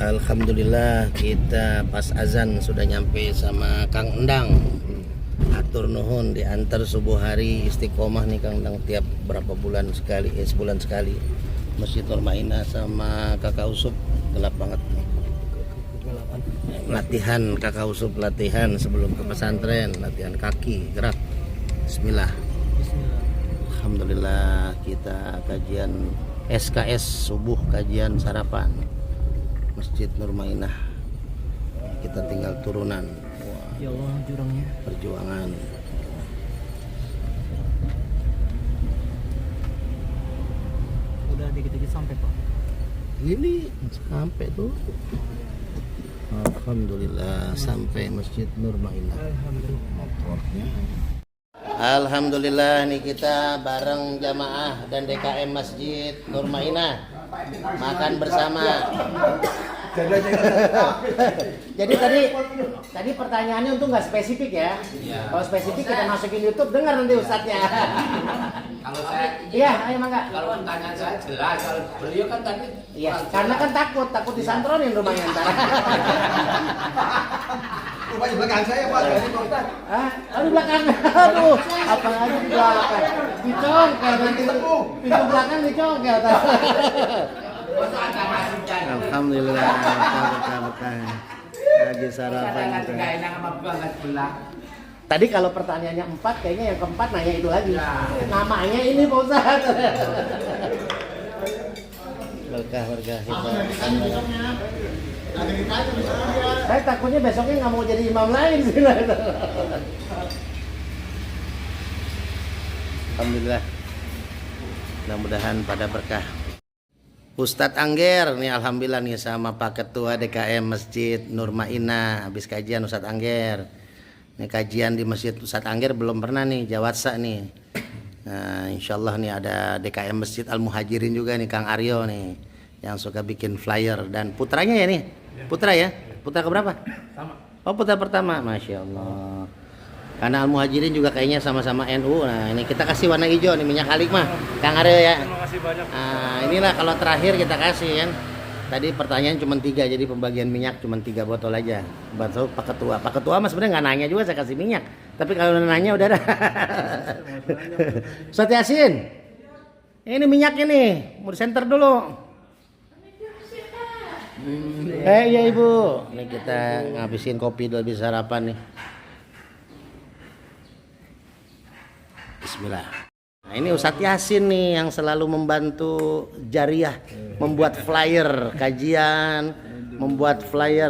Alhamdulillah kita pas azan sudah nyampe sama Kang Endang. Atur nuhun diantar subuh hari istiqomah nih Kang Endang tiap berapa bulan sekali, sebulan sekali. Masjid Nurmainah sama Kakak Usup gelap banget nih. Latihan Kakak Usup latihan sebelum ke pesantren, latihan kaki gerak. Bismillah. Alhamdulillah kita kajian SKS subuh, kajian sarapan Masjid Nurmainah. Kita tinggal turunan. Wah, ya Allah jurangnya. Perjuangan. Udah dikit-dikit sampai Pak. Ini sampai tuh. Alhamdulillah sampai Masjid Nurmainah. Alhamdulillah nih kita bareng jamaah dan DKM Masjid Nurmainah makan bersama. Jadi tadi pertanyaannya untuk nggak spesifik ya. Kalau spesifik kita masukin YouTube, dengar nanti ustadznya. Kalau saya, Iya, ayo mangga. kalau pertanyaan saya jelas, kalau beliau kan tadi. Iya, karena kan takut disantronin rumahnya ntar. Rumah di belakang saya Pak, dari Pak Ustaz. Di belakang. Aduh, apa aja di belakang. Dicongkel nanti pintu belakang dicongkel. Alhamdulillah, berkah. Lagi sarapan kita. Nggak enak sama banget belah. Tadi kalau pertanyaannya 4, kayaknya yang keempat nanya itu lagi. Namanya ini Pak Ustaz. Berkah hebat. Saya takutnya besoknya nggak mau jadi imam lain sih. Alhamdulillah. Mudah-mudahan pada berkah. Ustadz Angger nih alhamdulillah nih sama Pak Ketua DKM Masjid Nurmainah habis kajian Ustadz Angger. Nih kajian di Masjid Ustadz Angger belum pernah nih Jawatsa nih. Nah, insyaallah nih ada DKM Masjid Al Muhajirin juga nih Kang Aryo nih yang suka bikin flyer dan putranya ya nih. Putra ya? Putra keberapa? Sama. Oh, putra pertama. Masya Allah. Karena Al Muhajirin juga kayaknya sama-sama NU. Nah, ini kita kasih warna hijau nih minyak alik mah. Kang Aryo ya. Terima kasih banyak. Nah, inilah kalau terakhir kita kasih kan. Tadi pertanyaan cuma 3, jadi pembagian minyak cuma 3 botol aja. Bantu Pak Ketua. Pak Ketua mas sebenarnya nggak nanya juga saya kasih minyak. Tapi kalau nanya udah dah. Ustaz Yasin. Ini minyak ini, mau disenter dulu. Iya Ibu. Ini kita ngabisin kopi dulu habis sarapan nih. Bismillah. Nah, ini Ustadz Yasin nih yang selalu membantu jariah, membuat flyer kajian, membuat flyer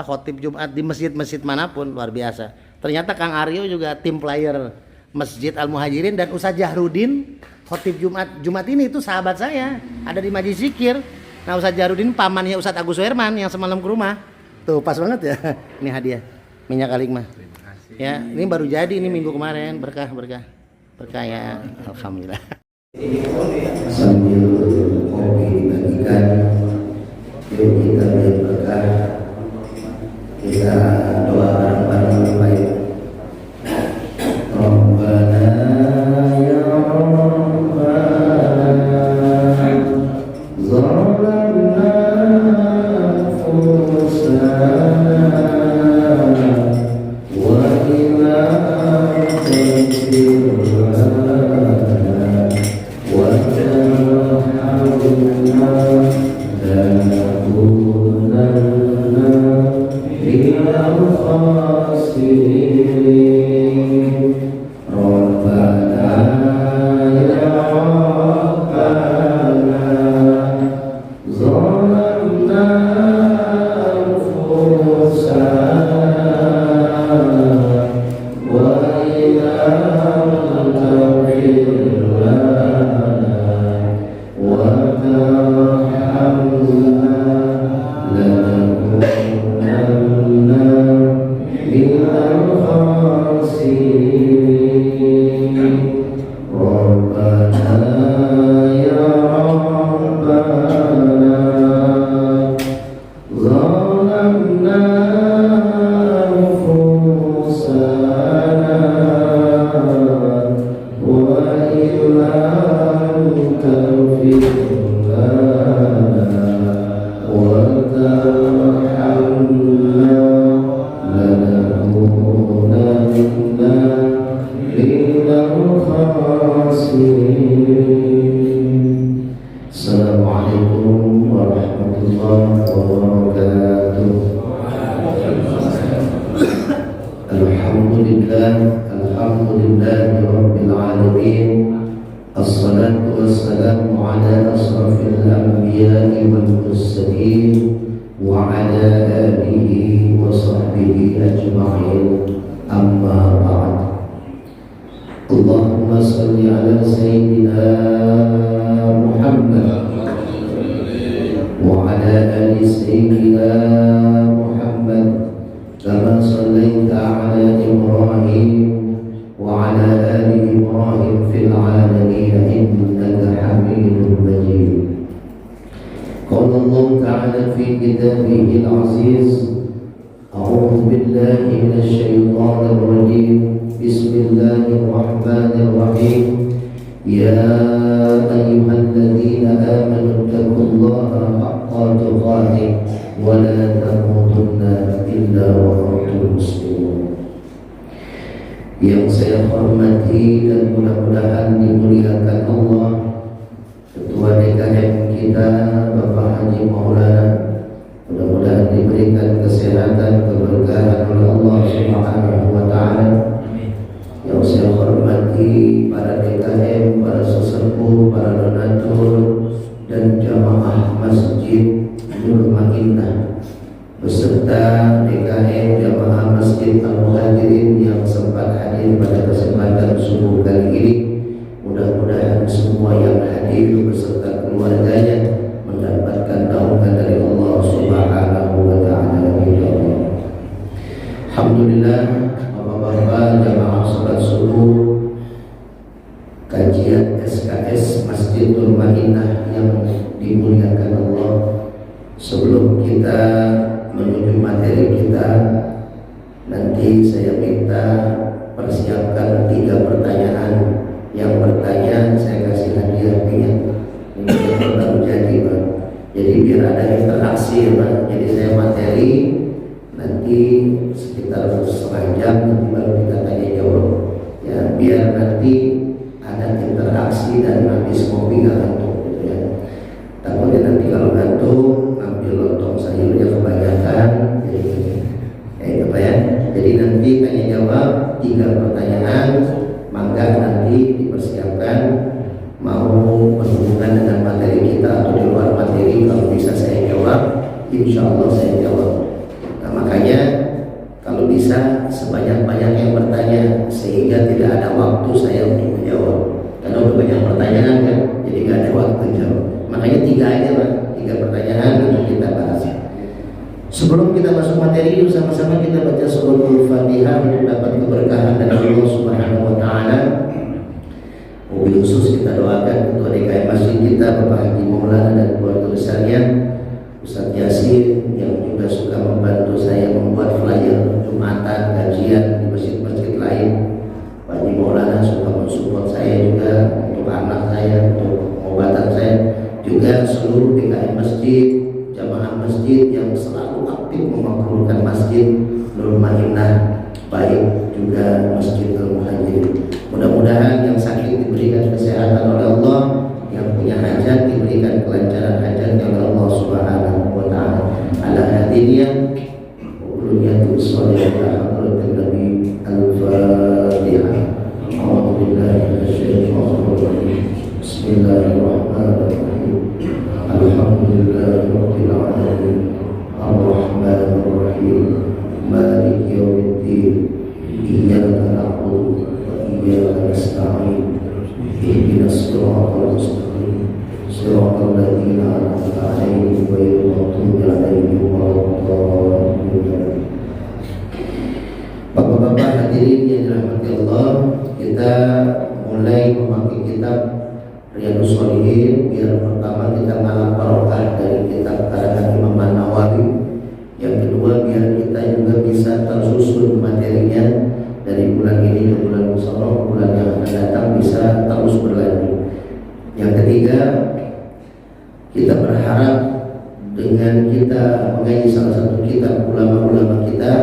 khotib Jumat di masjid-masjid manapun, luar biasa. Ternyata Kang Aryo juga tim flyer Masjid Al Muhajirin dan Ustadz Jahrudin khotib Jumat ini itu sahabat saya, ada di Majlis Zikir. Nah Ustadz Jahrudin pamannya Ustadz Agus Werman yang semalam ke rumah. Tuh pas banget ya. Ini hadiah minyak alik mah. Ya, ini baru jadi ini minggu kemarin, berkah ya, alhamdulillah. Sambil kopi bagikan, yuk kita berkah, kita doa bareng-bareng yang baik. Rabbana ya Rabbana zalamna anfusana Alhamdulillah Rabbil Alamin. Assalatu wassalamu ala asrafil anbiya'i wal mursalin wa ala alihi wa sahbihi ajma'in. Amma ba'd. Allahumma salli ala Sayyidina Muhammad wa ala ali Sayyidina Muhammad kama sallaita ala Ibrahim وعلى آل إبراهيم في العالمين إنك حميد مجيد. قال الله تعالى في كتابه العزيز: أعوذ بالله من الشيطان الرجيم. بسم الله الرحمن الرحيم. يا أيها الذين آمنوا اتقوا الله حق تقاته ولا تموتن إلا وأنتم مسلمون. Yang saya hormati dan mudah-mudahan dimuliakan Allah, Ketua DKM kita Bapak Haji Maulana, mudah-mudahan diberikan kesehatan, keberkahan oleh Allah Subhanahu wa Ta'ala. Yang saya hormati para DKM, para sesepuh, para donatur dan jamaah Masjid Nur Madinah beserta DKM jamaah Masjid Al-Muhajirin yang sempat hadir pada kesempatan subuh kali ini. Mudah-mudahan semua yang hadir beserta keluarganya mendapatkan naungan dari Allah Subhanahu wa Ta'ala. Alhamdulillah, Bapak-bapak jamaah salat subuh kajian SKS Masjid Nur Madinah yang dimuliakan Allah. Sebelum kita menuju materi kita, nanti saya minta persiapkan 3 pertanyaan. Yang bertanya saya kasih hadiah minyak. Ini baru jadi, Pak. Jadi biar ada interaksi, Pak. Jadi saya materi nanti sekitar setengah jam, nanti baru kita tanya jawab. Ya, biar nanti ada interaksi dan habis ngopi nggak ngantuk, gitu ya. Takutnya nanti kalau ngantuk ambil lontong sayurnya kebanyakan, itu Pak ya. Jadi nanti tanya jawab 3 pertanyaan, maka nanti dipersiapkan mau berhubungan dengan materi kita atau di luar materi. Kalau bisa saya jawab, insya Allah saya jawab. Nah, makanya kalau bisa sebanyak-banyak yang bertanya sehingga tidak ada waktu saya untuk menjawab. Karena udah banyak pertanyaan kan, jadi nggak ada waktu jawab. Makanya 3 aja Pak, 3 pertanyaan untuk kita bahas. Sebelum kita masuk materi, sama-sama kita baca suratul Fatihah untuk dapat keberkahan dari Allah Subhanahu wa Ta'ala. Mobil khusus kita doakan Ketua DKM Masjid kita Bapak Haji Maulana dan keluarga besarnya, Ustaz Yasin yang juga suka membantu saya membuat flyer Jumatan, kajian di masjid-masjid lain. Pak Haji Maulana suka mensupport saya juga untuk anak saya, untuk pengobatan saya. Juga seluruh DKM Masjid, jamaah masjid yang selalu aktif memakmurkan Masjid Nur Madinah, baik juga Masjid Al-Muhajirin. Mudah-mudahan yang sakit diberikan kesehatan oleh Allah, yang punya hajat diberikan kelancaran hajatnya oleh Allah Subhanahu wa Ta'ala. Ala hadiniyah uluniyatu sholihah hadratin Nabi Al-Fatihah. A'udzubillahi minasyaitonir rajim. Bismillahirrahmanirrahim. Alhamdulillahi Rabbil Alamin. Ar-Rahmanir Rahim. Maliki yaumiddin. Iyyaka na'budu wa iyyaka nasta'in. Ihdinas siratal mustaqim. Siratal ladzina an'amta 'alaihim ghairil maghdubi 'alaihim waladdallin. Bapak-bapak hadirin yang dirahmati Allah, kita mulai memakai kitab Riyadhus Shalihin. Biar pertama kita ngalap barokah dari kitab karangan Imam An-Nawawi. Yang kedua biar kita juga bisa tersusun materinya dari bulan ini ke bulan Muharram, bulan yang akan datang bisa terus berlanjut. Yang ketiga, kita berharap dengan kita mengaji salah satu kitab ulama-ulama kita,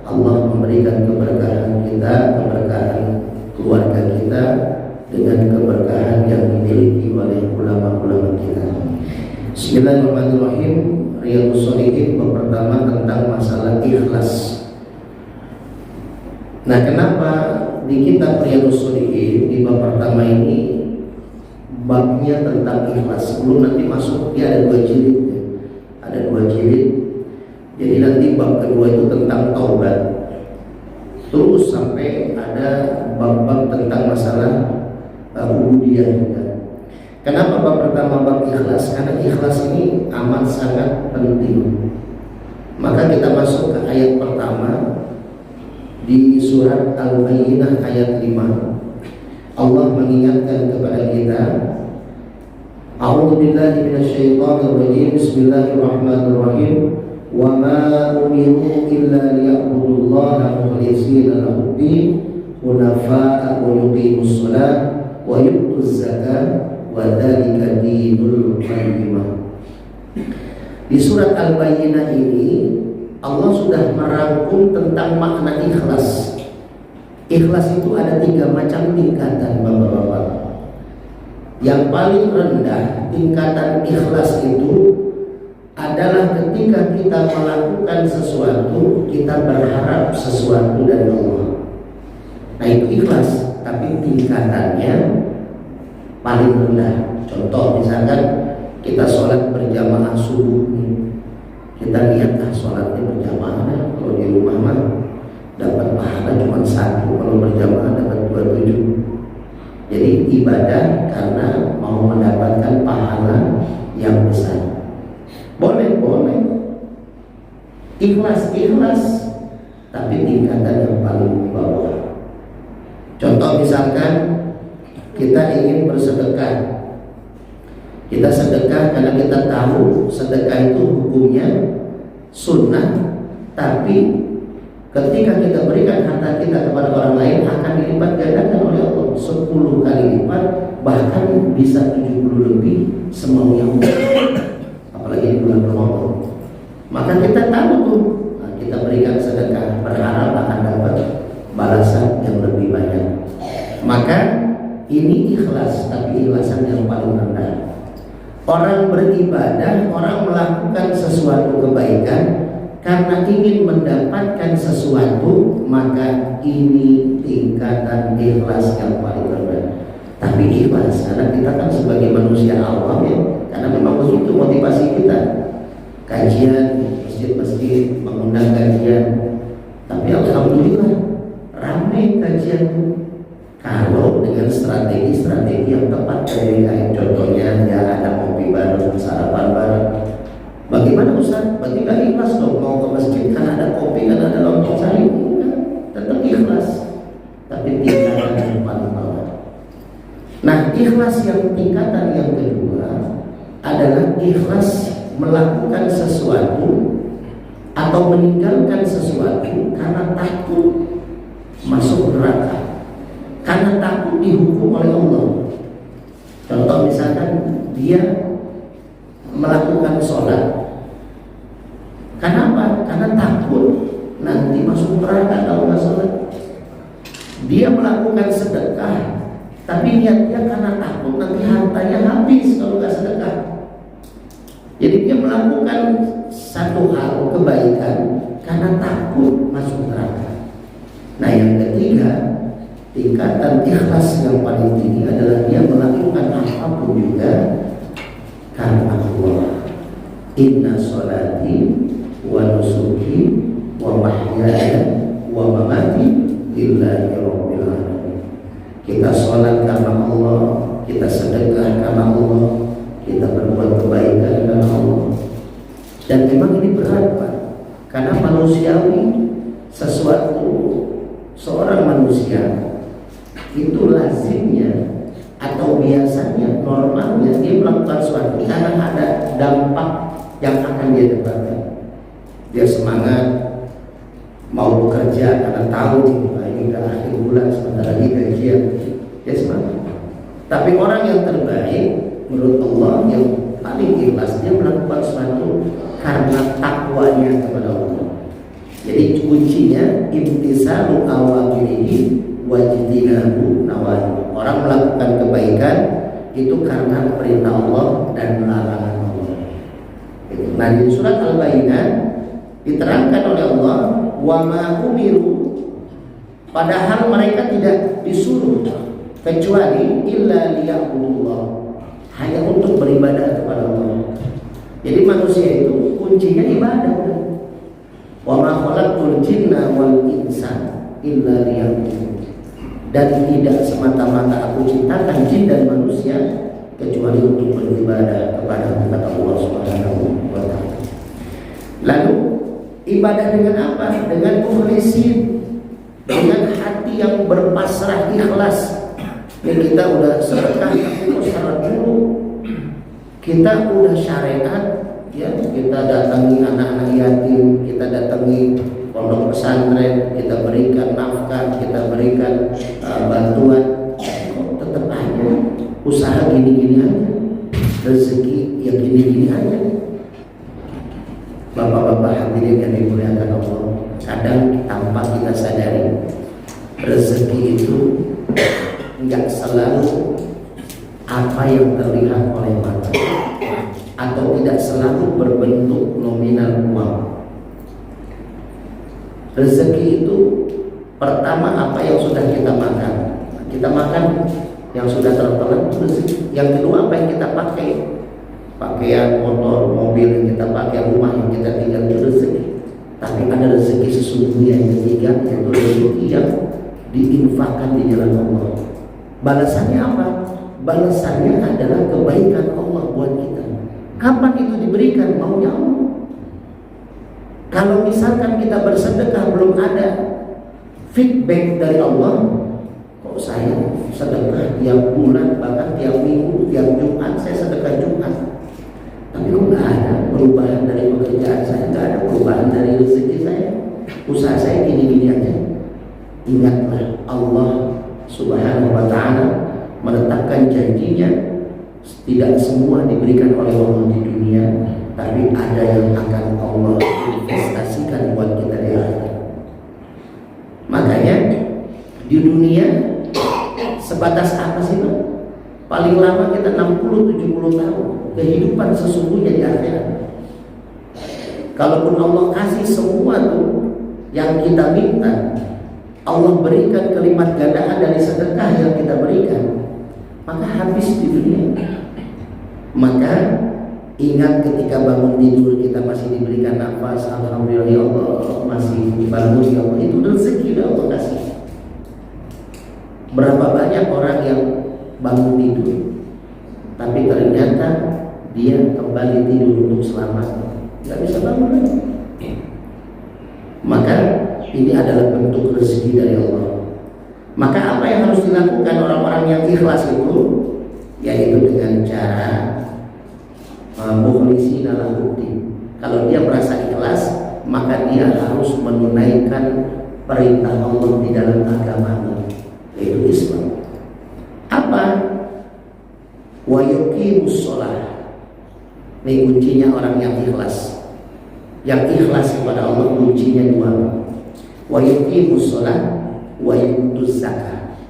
Allah memberikan keberkahan kita, keberkahan keluarga kita, dengan keberkahan yang dimiliki oleh ulama-ulama kita. Bismillahirrahmanirrahim. Riyadhus Shalihin bab pertama tentang masalah ikhlas. Nah, kenapa di kitab Riyadhus Shalihin di bab pertama ini babnya tentang ikhlas? Sebelum nanti masuk dia ada 2 jilid ya. Ada 2 jilid. Jadi nanti bab kedua itu tentang taubat. Terus sampai ada bab-bab tentang masalah ubudiyah juga. Kenapa bab pertama bab ikhlas? Karena ikhlas ini amat sangat penting. Maka kita masuk ke ayat pertama di surat Al-Bayyinah ayat 5. Allah mengingatkan kepada kita, A'udzu billahi minasyaitonir rajim. Bismillahirrahmanirrahim. Wa ma umiru illa liya'budullaha mukhlishina lahu-d-din hunafa'a wa yuqimus shalah wa yu'tuz zakata wa dzalika dinul qayyimah. Di surat Al-Bayyinah ini Allah sudah merangkum tentang makna ikhlas. Ikhlas itu ada 3 macam tingkatan, Bapak-bapak. Yang paling rendah tingkatan ikhlas itu adalah ketika kita melakukan sesuatu, kita berharap sesuatu dari Allah. Nah, itu ikhlas, tapi tingkatannya paling rendah. Contoh misalkan kita sholat berjamaah subuh nih. Kita lihat sholatnya berjamaah, kalau di rumah mah dapat pahala cuma 1, kalau berjamaah dapat 27. Jadi ibadah karena mau mendapatkan pahala yang besar. Boleh ikhlas, tapi tingkatan yang paling bawah. Contoh misalkan kita ingin bersedekah. Kita sedekah karena kita tahu sedekah itu hukumnya sunnah, tapi ketika kita berikan harta kita kepada orang lain akan dilipat gandakan oleh Allah 10 kali lipat, bahkan bisa 70 lebih semaunya Allah. Apalagi di bulan Ramadan. Maka kita tahu tuh, kita berikan sedekah berharap akan dapat balasan yang lebih banyak. Maka ini ikhlas, tapi ikhlasan yang paling rendah. Orang beribadah, orang melakukan sesuatu kebaikan karena ingin mendapatkan sesuatu, maka ini tingkatan ikhlas yang paling rendah. Tapi ikhlas karena kita kan sebagai manusia awam ya, karena memang begitu motivasi kita. Kajian, masjid-masjid mengundang kajian, tapi alhamdulillah ramai kajian. Kalau dengan strategi-strategi yang tepat, kayak contohnya ya ada kopi bareng, sarapan bareng. Bagaimana Ustaz? Berarti gak ikhlas dong mau ke masjid kan ada kopi, kan ada lontong sayur. Tetap ikhlas, tapi tingkatan yang paling bawah. Nah, ikhlas yang tingkatan yang kedua adalah ikhlas melakukan sesuatu atau meninggalkan sesuatu karena takut masuk neraka, karena takut dihukum oleh Allah. Contoh misalkan dia melakukan sholat, kenapa? Karena takut nanti masuk neraka kalau nggak sholat. Dia melakukan sedekah, tapi niatnya karena takut nanti hartanya habis kalau nggak sedekah. Jadi dia melakukan satu hal kebaikan karena takut masuk neraka. Nah, yang ketiga, tingkatan ikhlas yang paling tinggi adalah dia melakukan apapun juga karena Allah. Inna sholati wa nusuki wa mahyaya wa mamati lillahi rabbil alamin. Kita sholat karena Allah, kita sedekah karena Allah, kita berbuat kebaikan karena Allah. Dan memang ini berat, Pak, karena manusiawi, sesuatu seorang manusia itu lazimnya atau biasanya normalnya dia melakukan sesuatu karena ada dampak yang akan dia dapatkan. Dia semangat mau bekerja karena tahu ini udah akhir bulan, sebentar lagi gajian, dia semangat. Tapi orang yang terbaik menurut Allah, yang paling ikhlas, dia melakukan sesuatu karena takwanya kepada Allah. Jadi kuncinya imtisalu awamirihi wajtinabu nawahi. Orang melakukan kebaikan itu karena perintah Allah dan larangan Allah. Nah, di surat Al-Bayyinah diterangkan oleh Allah, wa ma umiru Padahal mereka tidak disuruh kecuali illa liya'budullah, hanya untuk beribadah kepada Allah. Jadi manusia itu kuncinya ibadah. Wa ma khalaqtul jinna wal insa illa liya'budun. Dan tidak semata-mata aku ciptakan jin dan manusia kecuali untuk beribadah kepada Allah Subhanahu wa taala. Lalu ibadah dengan apa? Dengan mukhlisin, dengan hati yang berpasrah ikhlas. Ini kita udah sedekah tapi kok syarat dulu. Kita udah syariat, ya, kita datangi anak-anak yatim, kita datangi pondok pesantren, kita berikan nafkah, kita berikan bantuan. Kok tetap aja usaha gini-gini aja, rezeki yang gini-gini aja. Bapak-bapak hadirin yang dimuliakan Allah, kadang tanpa kita sadari rezeki itu nggak selalu apa yang terlihat oleh mata, atau tidak selalu berbentuk nominal uang. Rezeki itu pertama apa yang sudah kita makan. Kita makan yang sudah tertelan itu rezeki. Yang kedua apa yang kita pakai, pakaian, motor, mobil yang kita pakai, rumah yang kita tinggal, itu rezeki. Tapi ada rezeki sesungguhnya yang ketiga, yaitu rezeki yang diinfakkan di jalan Allah. Balasannya apa? Balasannya adalah kebaikan Allah buat kita. Kapan itu diberikan? Maunya Allah. Kalau misalkan kita bersedekah belum ada feedback dari Allah, kok saya sedekah tiap bulan, bahkan tiap minggu, tiap Jumat saya sedekah Jumat, tapi kok nggak ada perubahan dari pekerjaan saya, nggak ada perubahan dari rezeki saya, usaha saya gini-gini aja. Ingatlah Allah Subhanahu wa ta'ala menetapkan janjinya, tidak semua diberikan oleh Allah di dunia, tapi ada yang akan Allah investasikan buat kita di akhirat. Makanya di dunia sebatas apa sih, Pak? Paling lama kita 60-70 tahun kehidupan sesungguhnya di akhirat. Kalaupun Allah kasih semua tuh yang kita minta, Allah berikan kelipat gandaan dari sedekah yang kita berikan, maka habis di dunia. Maka ingat ketika bangun tidur kita masih diberikan nafas, alhamdulillah ya Allah, masih dibangun ya Allah, itu rezeki yang Allah kasih. Berapa banyak orang yang bangun tidur tapi ternyata dia kembali tidur untuk selamanya, nggak bisa bangun lagi. Maka ini adalah bentuk rezeki dari Allah. Maka apa yang harus dilakukan orang-orang yang ikhlas itu, yaitu dengan cara mukhlisi dalam bukti. Kalau dia merasa ikhlas, maka dia harus menunaikan perintah Allah di dalam agamanya, yaitu Islam. Apa? Wa yuqimus shalah. Ini kuncinya orang yang ikhlas. Yang ikhlas kepada Allah kuncinya dua. Wa yuqimus shalah wa yutuz zakat.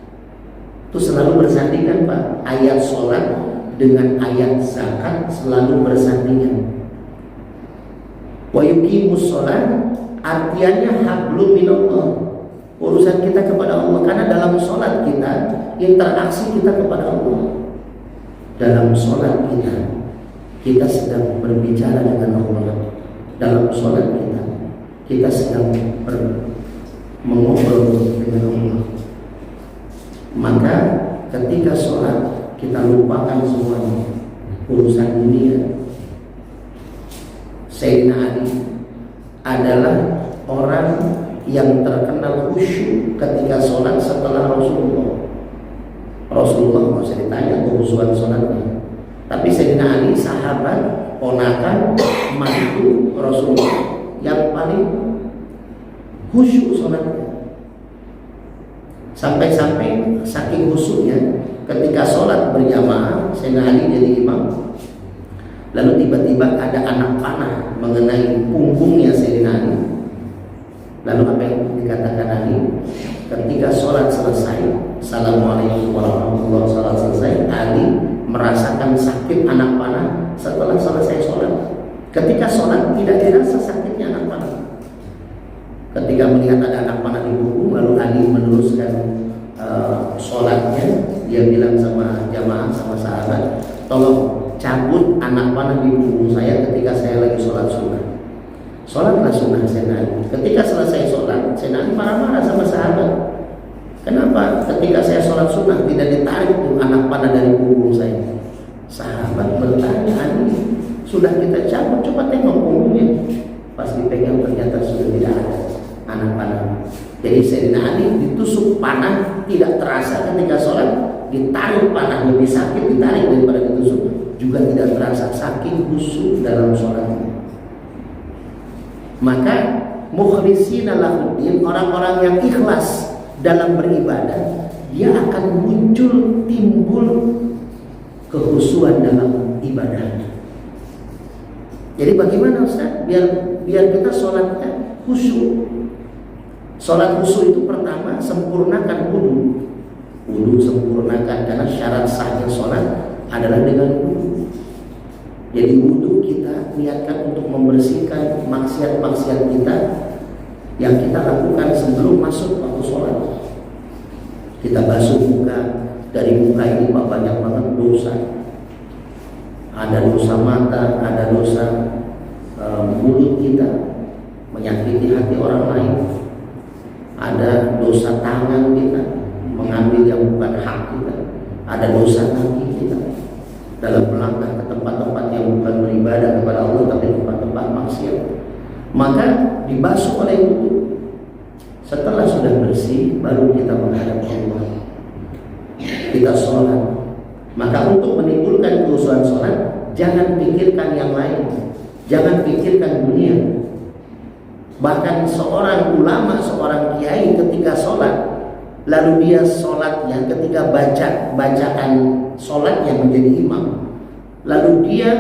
Itu selalu bersandingan, Pak. Ayat sholat dengan ayat zakat selalu bersandingan. Wa yuqimus shalah artinya hablum minallah, urusan kita kepada Allah. Karena dalam sholat kita, interaksi kita kepada Allah. Dalam sholat kita sedang berbicara dengan Allah. Dalam sholat kita sedang mengobrol dengan Allah. Maka ketika sholat kita lupakan semuanya urusan dunia. Sayyidina Ali adalah orang yang terkenal khusyuk ketika sholat setelah Rasulullah. Rasulullah nggak usah ditanya kehusuan sholatnya. Tapi Sayyidina Ali sahabat, ponakan, mantu Rasulullah yang paling khusyuk sholatnya. Sampai-sampai saking khusyuknya ketika sholat berjamaah, Sayyidina Ali jadi imam. Lalu tiba-tiba ada anak panah mengenai punggungnya Sayyidina Ali. Lalu apa yang dikatakan Ali? Ketika sholat selesai, Assalamualaikum warahmatullahi wabarakatuh, sholat selesai, Ali merasakan sakit anak panah setelah selesai sholat. Ketika sholat tidak dirasa sakitnya anak panah. Ketika melihat ada anak panah di punggungnya, lalu Ali meneruskan sholatnya. Dia bilang sama jamaah, sama sahabat, tolong cabut anak panah di punggung saya ketika saya lagi sholat sunnah. Sholatlah sunnah Sayyidina Ali. Ketika selesai sholat, Sayyidina Ali marah-marah sama sahabat. Kenapa ketika saya sholat sunnah tidak ditarik tuh anak panah dari punggung saya? Sahabat bertanya, Ali, sudah kita cabut, coba tengok punggungnya. Pas dipegang ternyata sudah tidak ada anak panah. Jadi Sayyidina Ali ditusuk panah tidak terasa ketika sholat, ditarik panah lebih sakit ditarik daripada ditusuk, juga tidak terasa, saking khusyuk dalam sholatnya. Maka mukhlishina lahuddin, orang-orang yang ikhlas dalam beribadah, dia akan muncul, timbul kekhusyuan dalam ibadahnya. Jadi bagaimana Ustaz? Biar kita sholatnya khusyuk. Sholat khusyuk itu pertama, sempurnakan wudu. Wudu sempurnakan, karena syarat sahnya sholat adalah dengan wudu. Jadi wudu kita niatkan untuk membersihkan maksiat-maksiat kita yang kita lakukan sebelum masuk waktu sholat. Kita basuh muka, dari muka ini banyak banget dosa. Ada dosa mata, ada dosa mulut kita, menyakiti hati orang lain. Ada dosa tangan kita, mengambil yang bukan hak kita. Ada dosa kaki kita dalam melangkah ke tempat-tempat yang bukan beribadah kepada Allah, tapi tempat-tempat maksiat. Maka dibasuh oleh wudu. Setelah sudah bersih, baru kita menghadap Allah. Kita sholat. Maka untuk menimbulkan kekhusyuan sholat, jangan pikirkan yang lain, jangan pikirkan dunia. Bahkan seorang ulama, seorang kiai ketika sholat, lalu dia sholatnya ketika bacaan sholatnya menjadi imam, lalu dia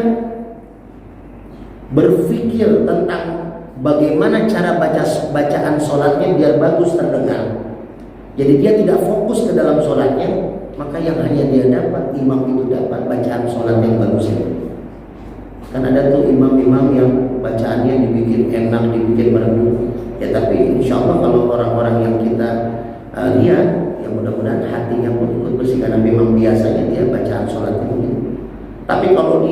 berpikir tentang bagaimana cara bacaan sholatnya biar bagus terdengar. Jadi dia tidak fokus ke dalam sholatnya, maka yang hanya dia dapat, imam itu dapat bacaan sholat yang bagus itu. Kan ada tuh imam-imam yang bacaannya dibikin enak, dibikin merdu. Ya tapi insya Allah kalau orang-orang yang kita lihat, yang mudah-mudahan hatinya pun ikut bersih, karena memang biasanya dia bacaan sholatnya begitu. Tapi kalau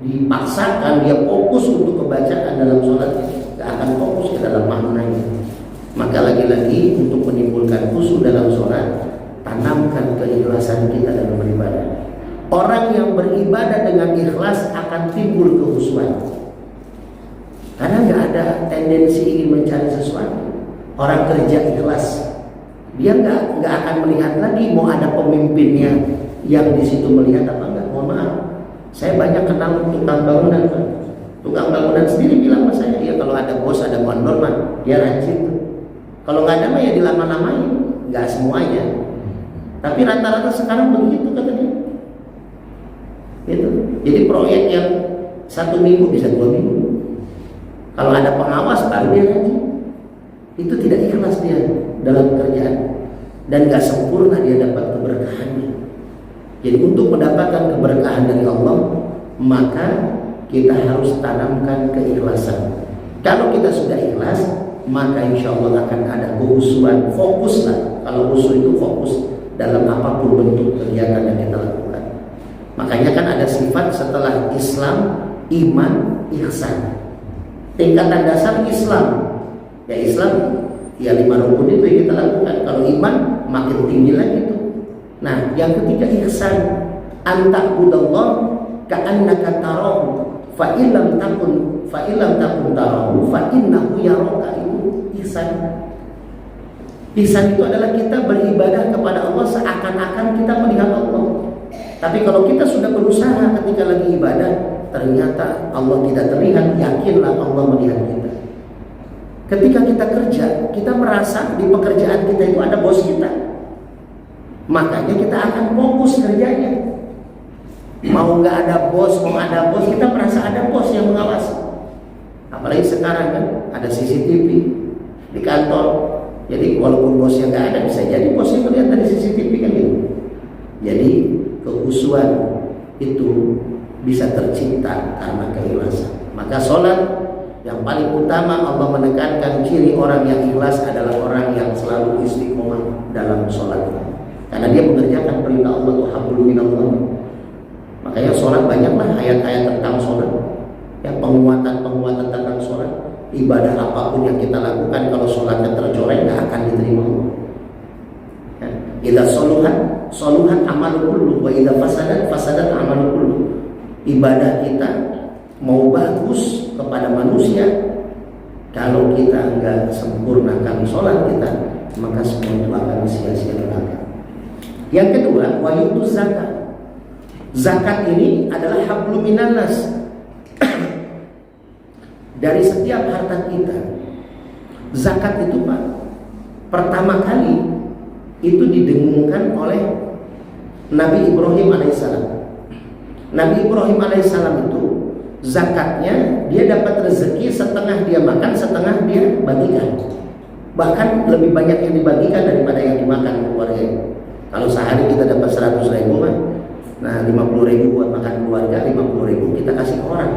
dipaksakan dia fokus untuk kebacaan dalam sholatnya, gak akan fokus ke dalam maknanya. Maka lagi-lagi untuk menimbulkan khusyuk dalam sholat, tanamkan keikhlasan kita dalam beribadah. Orang yang beribadah dengan ikhlas akan timbul kekhusyuan, karena nggak ada tendensi ingin mencari sesuatu. Orang kerja ikhlas, dia nggak akan melihat lagi mau ada pemimpinnya yang di situ melihat apa enggak. Mohon maaf, saya banyak kenal tukang bangunan. Tukang bangunan sendiri bilang sama saya, ya kalau ada bos, ada kondor mah dia rajin. Kalau nggak ada mah ya dilama-lamain, nggak semuanya. Tapi rata-rata sekarang begitu kata dia. Gitu. Jadi proyek yang 1 minggu bisa 2 minggu. Kalau ada pengawas baru dia rajin. Itu tidak ikhlas dia dalam pekerjaan, dan gak sempurna dia dapat keberkahannya. Jadi untuk mendapatkan keberkahan dari Allah, maka kita harus tanamkan keikhlasan. Kalau kita sudah ikhlas, maka insya Allah akan ada kekhusyuan. Fokuslah. Kalau khusyuk itu fokus dalam apapun bentuk kegiatan yang kita lakukan. Makanya kan ada sifat setelah Islam, iman, ihsan. Tingkatan dasar Islam, ya Islam, ya 5 rukun itu yang kita lakukan. Kalau iman makin tinggi lagi itu. Nah, yang ketiga ihsan, anta'budallah ka'annaka tarahu fa illam takun tarahu fa innahu yaraka. Itu ihsan. Ihsan itu adalah kita beribadah kepada Allah seakan-akan kita melihat Allah. Tapi kalau kita sudah berusaha ketika lagi ibadah, ternyata Allah tidak terlihat, yakinlah Allah melihat kita. Ketika kita kerja, kita merasa di pekerjaan kita itu ada bos kita. Makanya kita akan fokus kerjanya. Mau nggak ada bos, mau ada bos, kita merasa ada bos yang mengawasi. Apalagi sekarang kan ada CCTV di kantor. Jadi walaupun bosnya nggak ada, bisa jadi bosnya melihat dari CCTV kan gitu. Jadi kekhusyuan itu bisa tercipta karena keikhlasan. Maka sholat Yang paling utama Allah menekankan ciri orang yang ikhlas adalah orang yang selalu istiqomah dalam sholat. Karena dia mengerjakan perintah Allah tuh hablum minallah. Makanya sholat banyaklah ayat-ayat tentang sholat. Ya, penguatan tentang sholat. Ibadah apapun yang kita lakukan kalau sholatnya tercoreng nggak akan diterima. Ya. Idza soluhan amal kullu wa idza fasadat amal kullu. Ibadah kita mau bagus kepada manusia, kalau kita enggak sempurnakan sholat kita, maka semua itu akan sia-sia belaka. Yang kedua, wayutu zakat. Zakat ini adalah hablum minannas. Dari setiap harta kita, zakat itu Pak, pertama kali itu didengungkan oleh Nabi Ibrahim alaihissalam. Nabi Ibrahim alaihissalam itu zakatnya dia dapat rezeki setengah dia makan, setengah dia bagikan. Bahkan lebih banyak yang dibagikan daripada yang dimakan keluarga. Kalau sehari kita dapat 100.000 kan, nah 50.000 buat makan keluarga, 50.000 kita kasih ke orang.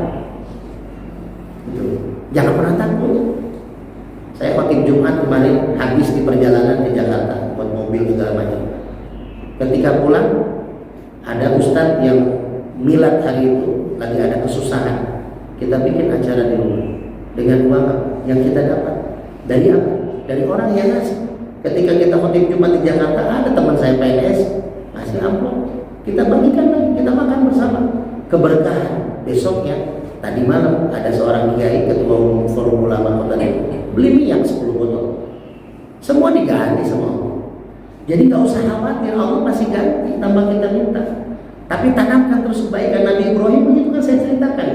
Gitu. Jangan pernah takut. Saya khotib Jumat kemarin habis di perjalanan ke Jakarta buat mobil segala macam. Ketika pulang ada ustadz yang milad hari itu lagi ada kesusahan, kita bikin acara di rumah dengan uang yang kita dapat dari apa? Dari orang yang ngasih. Ketika kita khotib Jumat di Jakarta, ada teman saya PNS ngasih amplop, kita bagikan lagi, kita makan bersama. Keberkahan. Besoknya tadi malam ada seorang kiai ketua umum forum ulama kota Depok beli minyak 10 botol, semua diganti semua. Jadi nggak usah khawatir, Allah pasti ganti tanpa kita minta. Tapi tanamkan terus kebaikan. Nabi Ibrahim itu kan saya ceritakan,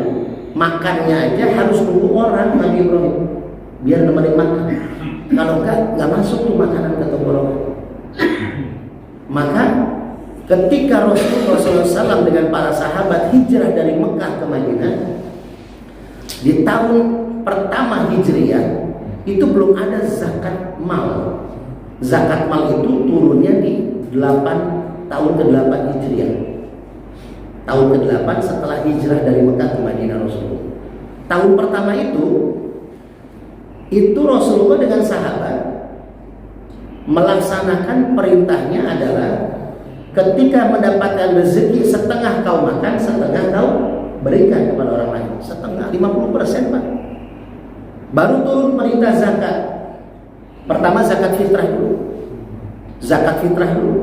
makannya aja harus nunggu orang Nabi Ibrahim biar nemenin makan. Kalau nggak masuk tuh makanan ke tenggorokan. Maka ketika Rasulullah SAW dengan para sahabat hijrah dari Mekah ke Madinah di tahun pertama Hijriah, itu belum ada zakat mal. Zakat mal itu turunnya di tahun ke-8 Hijriah. Tahun ke-8 setelah hijrah dari Mekah ke Madinah Rasulullah. Tahun pertama itu Rasulullah dengan sahabat melaksanakan perintahnya adalah ketika mendapatkan rezeki setengah kau makan, setengah kau berikan kepada orang lain. Setengah, 50% Pak. Baru turun perintah zakat. Pertama zakat fitrah dulu. Zakat fitrah dulu.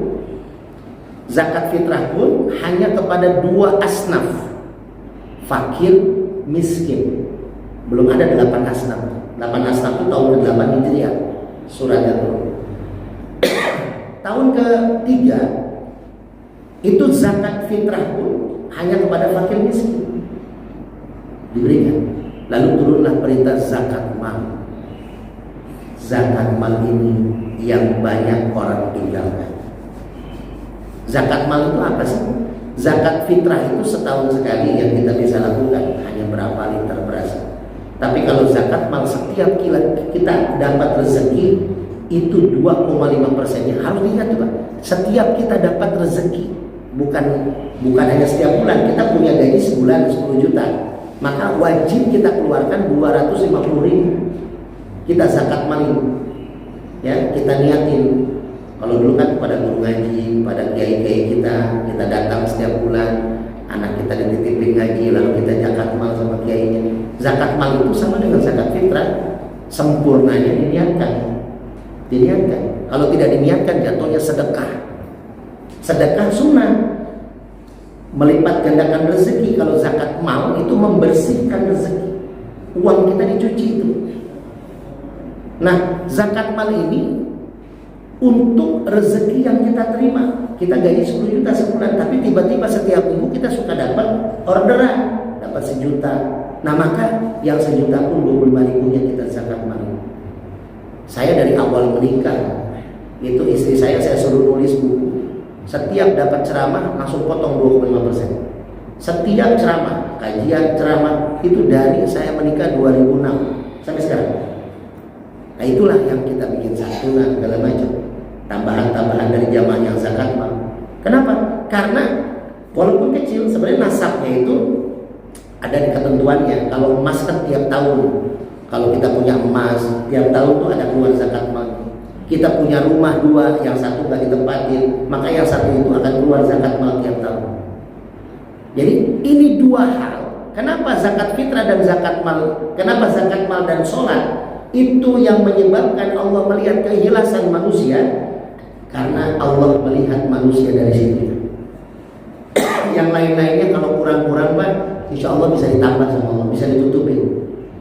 Zakat fitrah pun hanya kepada 2 asnaf, fakir, miskin. Belum ada 8 asnaf. 8 asnaf itu tahun ke-8 Hijriah suratnya turun. Tahun ke-3 itu zakat fitrah pun hanya kepada fakir miskin diberikan. Lalu turunlah perintah zakat mal. Zakat mal ini yang banyak orang tinggalkan. Zakat mal itu apa sih? Zakat fitrah itu setahun sekali yang kita bisa lakukan, hanya berapa liter beras. Tapi kalau zakat mal setiap kita dapat rezeki itu 2,5%-nya. Harus diingat Pak, setiap kita dapat rezeki, bukan hanya setiap bulan. Kita punya gaji sebulan 10 juta, maka wajib kita keluarkan 250.000. Kita zakat mal ini, ya kita niatin. Kalau dulu kan pada guru ngaji, pada kiai-kiai kita datang setiap bulan, anak kita dititipin ngaji, lalu kita zakat mal sama kiainya. Zakat mal itu sama dengan zakat fitrah, sempurnanya diniatkan. Kalau tidak diniatkan jatuhnya sedekah. Sedekah sunnah, melipat gandakan rezeki. Kalau zakat mal itu membersihkan rezeki, uang kita dicuci itu. Nah, zakat mal ini untuk rezeki yang kita terima. Kita gaji 10 juta sebulan, tapi tiba-tiba setiap minggu kita suka dapat orderan, dapat 1 juta. Nah, maka yang 1 juta pun 25.000-nya kita zakat mal. Saya dari awal menikah itu istri saya suruh nulis buku. Setiap dapat ceramah langsung potong 25%. Setiap ceramah, kajian ceramah itu dari saya menikah 2006 sampai sekarang. Nah, itulah yang kita bikin santunan segala macam. Tambahan-tambahan dari jamaah yang zakat mal. Kenapa? Karena walaupun kecil sebenarnya nasabnya itu ada di ketentuannya. Kalau emas kan tiap tahun Kalau kita punya emas, tiap tahun tuh ada keluar zakat mal. Kita punya rumah 2, yang satu nggak ditempatin, maka yang satu itu akan keluar zakat mal tiap tahun. Jadi ini 2 hal. Kenapa zakat fitrah dan zakat mal? Kenapa zakat mal dan sholat itu yang menyebabkan Allah melihat keikhlasan manusia? Karena Allah melihat manusia dari situ. Yang lain-lainnya kalau kurang-kurang Pak, insya Allah bisa ditambah sama Allah, bisa ditutupin.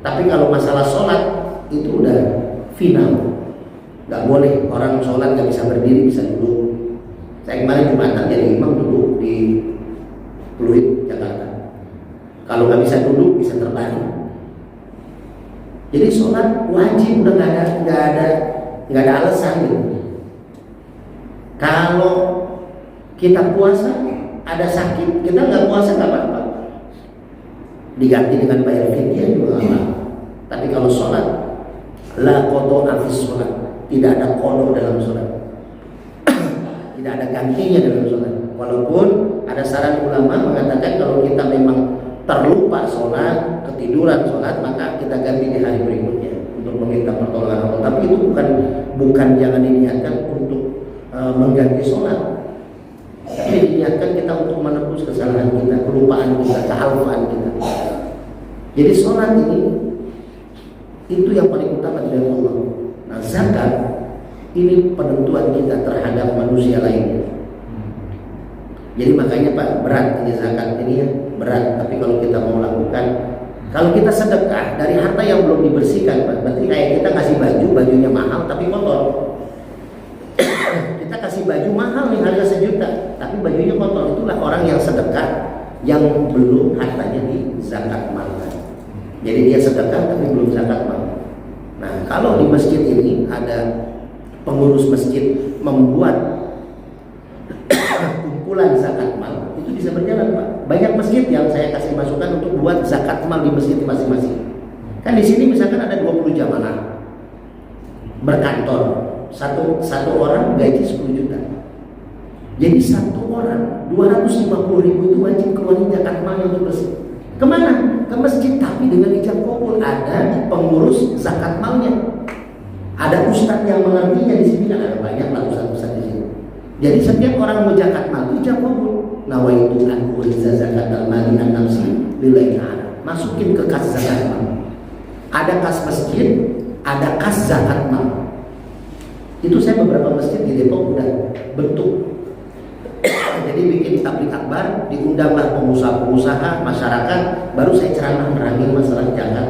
Tapi kalau masalah sholat itu udah final. Gak boleh orang sholat gak bisa berdiri, bisa duduk. Saya kemarin Jumatan jadi imam duduk di Pluit, Jakarta. Kalau gak bisa duduk, bisa terbaring. Jadi sholat wajib, udah gak ada alasan gitu. Kalau kita puasa, ada sakit, kita gak puasa gak apa-apa, diganti dengan bayar fidyah juga gak apa-apa. Tapi kalau sholat, la qada afis sholat, tidak ada qada dalam sholat, tidak ada gantinya dalam sholat. Walaupun ada saran ulama mengatakan kalau kita memang terlupa sholat, ketiduran sholat, maka kita ganti di hari berikutnya untuk meminta pertolongan Allah. Tapi itu bukan jangan diniatkan untuk mengganti sholat. Tapi diniatkan kita untuk menebus kesalahan kita, kelupaan kita, kehalufan kita. Jadi sholat ini itu yang paling utama dari Allah. Nah, zakat ini penentuan kita terhadap manusia lainnya. Jadi makanya Pak, berat ini zakat ini ya, berat. Tapi kalau kita mau lakukan, kalau kita sedekah dari harta yang belum dibersihkan Pak, berarti kayak kita kasih baju, bajunya mahal tapi kotor. Kita kasih baju mahal nih, harga 1 juta, tapi bajunya kotor. Itulah orang yang sedekah yang belum hartanya di zakat mal. Jadi dia sedekah tapi belum zakat mal. Nah, kalau di masjid ini ada pengurus masjid membuat kumpulan zakat mal, itu bisa berjalan Pak. Banyak masjid yang saya kasih masukan untuk buat zakat mal di masjid masing-masing. Kan di sini misalkan ada 20 jamaah berkantor, satu orang gaji 10 juta. Jadi satu orang 250.000 itu wajib keluarin zakat malnya untuk masjid. Kemana? Ke masjid, tapi dengan ijab kabul. Ada pengurus zakat malnya, ada ustadz yang mengertinya di sini, ada banyak lah ustadz di sini. Jadi setiap orang mau zakat mal itu ijab kabul. Nawaitu an ukhriza zakat al-mali an nafsi lillahi ta'ala. Masukin ke kas zakat mal. Ada kas masjid, ada kas zakat mal. Itu saya beberapa masjid di Depok udah bentuk. Jadi bikin tablik akbar, diundanglah pengusaha-pengusaha, masyarakat, baru saya ceramah menerangin masalah zakat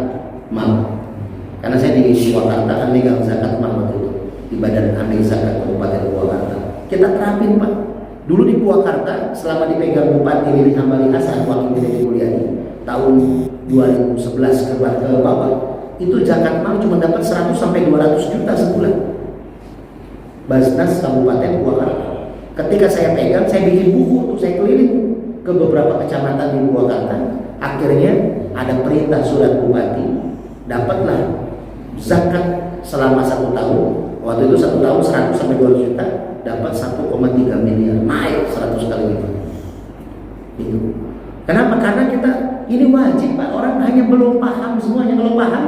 mal. Karena saya di Purwakarta kan megang zakat mal waktu itu di Badan Amil Zakat Kabupaten Purwakarta. Kita terapin Pak. Dulu di Purwakarta selama dipegang Bupati Lili Hambali Hasan wakil Deddy Mulyadi tahun 2011 ke bawah, itu zakat mal cuma dapat 100 sampai 200 juta sebulan. Basnas Kabupaten Purwakarta. Ketika saya pegang, saya bikin buku tuh, saya keliling ke beberapa kecamatan di Purwakarta. Akhirnya ada perintah surat bupati, dapatlah zakat selama 1 tahun. Waktu itu 1 tahun 100 sampai 200 juta, dapat 1,3 miliar, naik 100 kali lipat. Itu. Kenapa? Karena kita ini wajib Pak. Orang hanya belum paham semuanya. Kalau paham,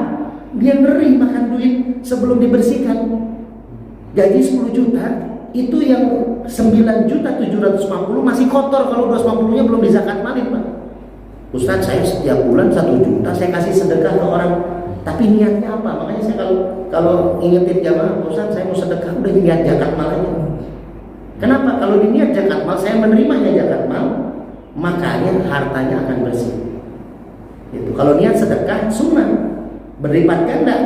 dia ngeri makan duit sebelum dibersihkan. Gaji 10 juta, itu yang 9.750.000 masih kotor kalau 250-nya belum dizakat malin Pak. Ustadz, saya setiap bulan 1 juta saya kasih sedekah ke orang, tapi niatnya apa? Makanya saya kalau ingetin jamaah, Ustadz saya mau sedekah, udah niat zakat mal aja. Kenapa? Kalau diniat zakat mal, saya menerimanya zakat mal, makanya hartanya akan bersih. Itu. Kalau niat sedekah sunnah, berlipat ganda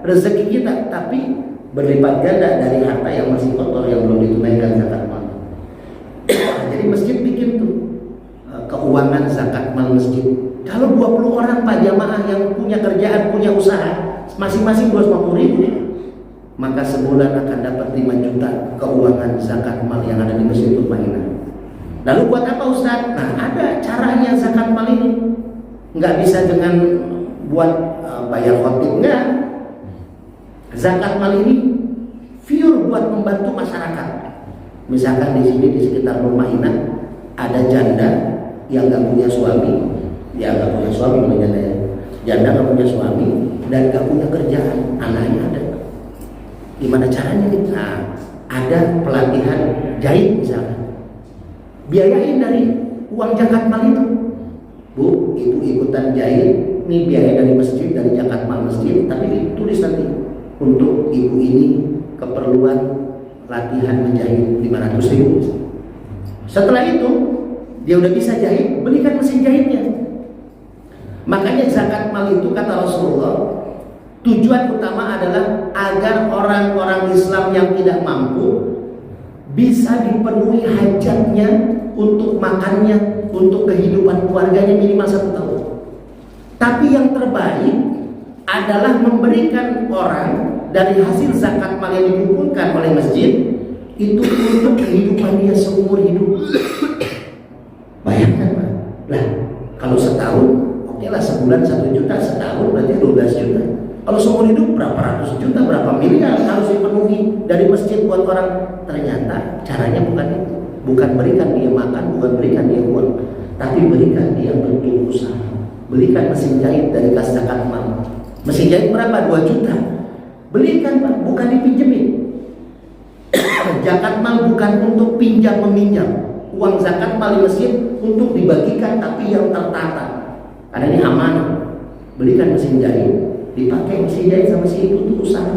rezeki kita, tapi berlipat ganda dari harta yang masih kotor yang belum ditunaikan zakat mal. Jadi masjid bikin tuh keuangan zakat mal masjid. Kalau 20 orang Pak jamaah yang punya kerjaan, punya usaha, masing-masing 250.000, maka sebulan akan dapat 5 juta keuangan zakat mal yang ada di masjid Tutmainah. Lalu buat apa Ustaz? Nah, ada caranya zakat mal ini. Nggak bisa dengan buat bayar khotib, enggak. Zakat mal ini pure buat membantu masyarakat. Misalkan di sini di sekitar rumah Ina ada janda yang nggak punya suami, ya nggak punya suami namanya janda nggak punya suami, dan gak punya kerjaan, anaknya ada. Gimana caranya nih? Nah, ada pelatihan jahit misalnya, biayain dari uang zakat mal itu. Bu, ibu ikutan jahit, ini biaya dari masjid, dari zakat mal masjid, tapi ditulis nanti untuk ibu ini keperluan latihan menjahit 500.000. Setelah itu dia udah bisa jahit, belikan mesin jahitnya. Makanya zakat mal itu kata Rasulullah, tujuan utama adalah agar orang-orang Islam yang tidak mampu bisa dipenuhi hajatnya untuk makannya, untuk kehidupan keluarganya minimal 1 tahun. Tapi yang terbaik adalah memberikan orang dari hasil zakat mal yang dikumpulkan oleh masjid itu untuk kehidupan dia seumur hidup. Bayangkan Pak, lah kalau setahun, oke lah sebulan 1 juta, setahun berarti 12 juta. Kalau seumur hidup berapa ratus juta, berapa miliar harus dipenuhi dari masjid buat orang. Ternyata caranya bukan itu, bukan berikan dia makan, bukan berikan dia uang, tapi berikan dia bentuk usaha. Belikan mesin jahit dari kas zakat mal. Mesin jahit berapa? 2 juta. Belikan Pak, bukan dipinjemin. Zakat mal bukan untuk pinjam meminjam. Uang zakat mal di masjid untuk dibagikan tapi yang tertata. Karena ini amanah. Belikan mesin jahit, dipakai mesin jahit sama si ibu untuk usaha.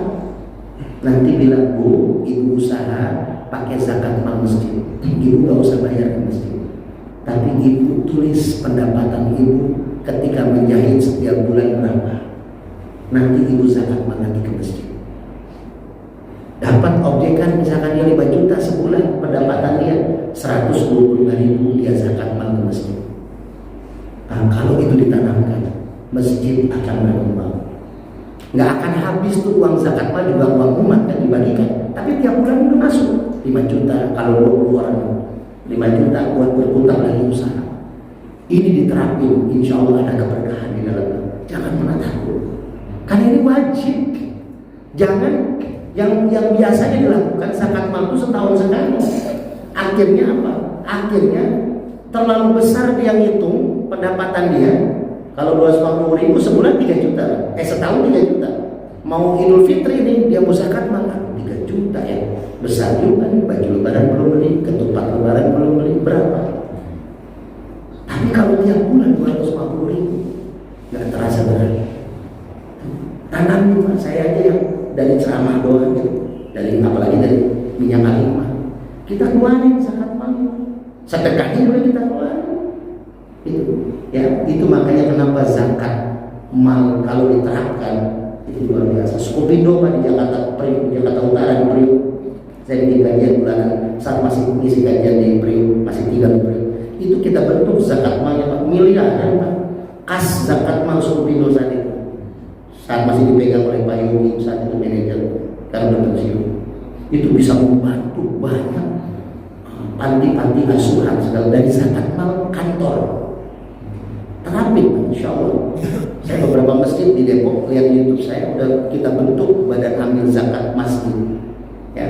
Nanti bilang, Bu, ibu usaha pakai zakat mal masjid. Ibu gak usah bayar ke masjid. Tapi ibu tulis pendapatan ibu ketika menjahit setiap bulan berapa. Nanti ibu zakat mal lagi ke masjid. Dapat objekan misalkan dia 5 juta sebulan, pendapatan dia 125.000, dia zakat mal ke masjid. Nah, kalau itu ditanamkan, masjid akan berkembang. Nggak akan habis tuh uang zakat mal, juga uang umat kan dibagikan. Tapi tiap bulan itu masuk 5 juta kalau 20 orang, 5 juta buat berputar lagi usaha. Ini diterapin, insya Allah ada keberkahan di dalamnya. Jangan pernah takut, karena ini wajib. Jangan yang biasanya dilakukan zakat mal itu setahun sekali. Akhirnya apa? Akhirnya terlalu besar dia ngitung pendapatan dia. Kalau 250.000 sebulan 3 juta, setahun 3 juta. Mau Idul Fitri ini dia mau zakat mal 3 juta ya. Besar juga nih, baju lebaran belum beli, ketupat lebaran belum beli, berapa? Tapi kalau tiap bulan 250.000 nggak terasa berat. Tanam saya aja yang dari ceramah doang gitu, dari apalagi dari minyak kalimah, kita keluarin zakat mal, sedekahnya juga kita keluarin. Itu ya, itu makanya kenapa zakat mal kalau diterapkan itu luar biasa. Skopindo Pak di Jakarta Jakarta Utara di Priok, saya bikin kajian bulanan saat masih mengisi kajian di Priok, masih 3 di Priok. Itu kita bentuk zakat malnya Pak, miliaran Pak, kas zakat mal Skopindo saat itu. Saat masih dipegang oleh Pak Yogi, saat itu manajer, karena udah pensiun. Itu bisa membantu banyak panti-panti asuhan segala dari zakat mal kantor. Terapin, insya Allah. Saya beberapa masjid di Depok, lihat YouTube saya udah kita bentuk badan amil zakat masjid. Ya,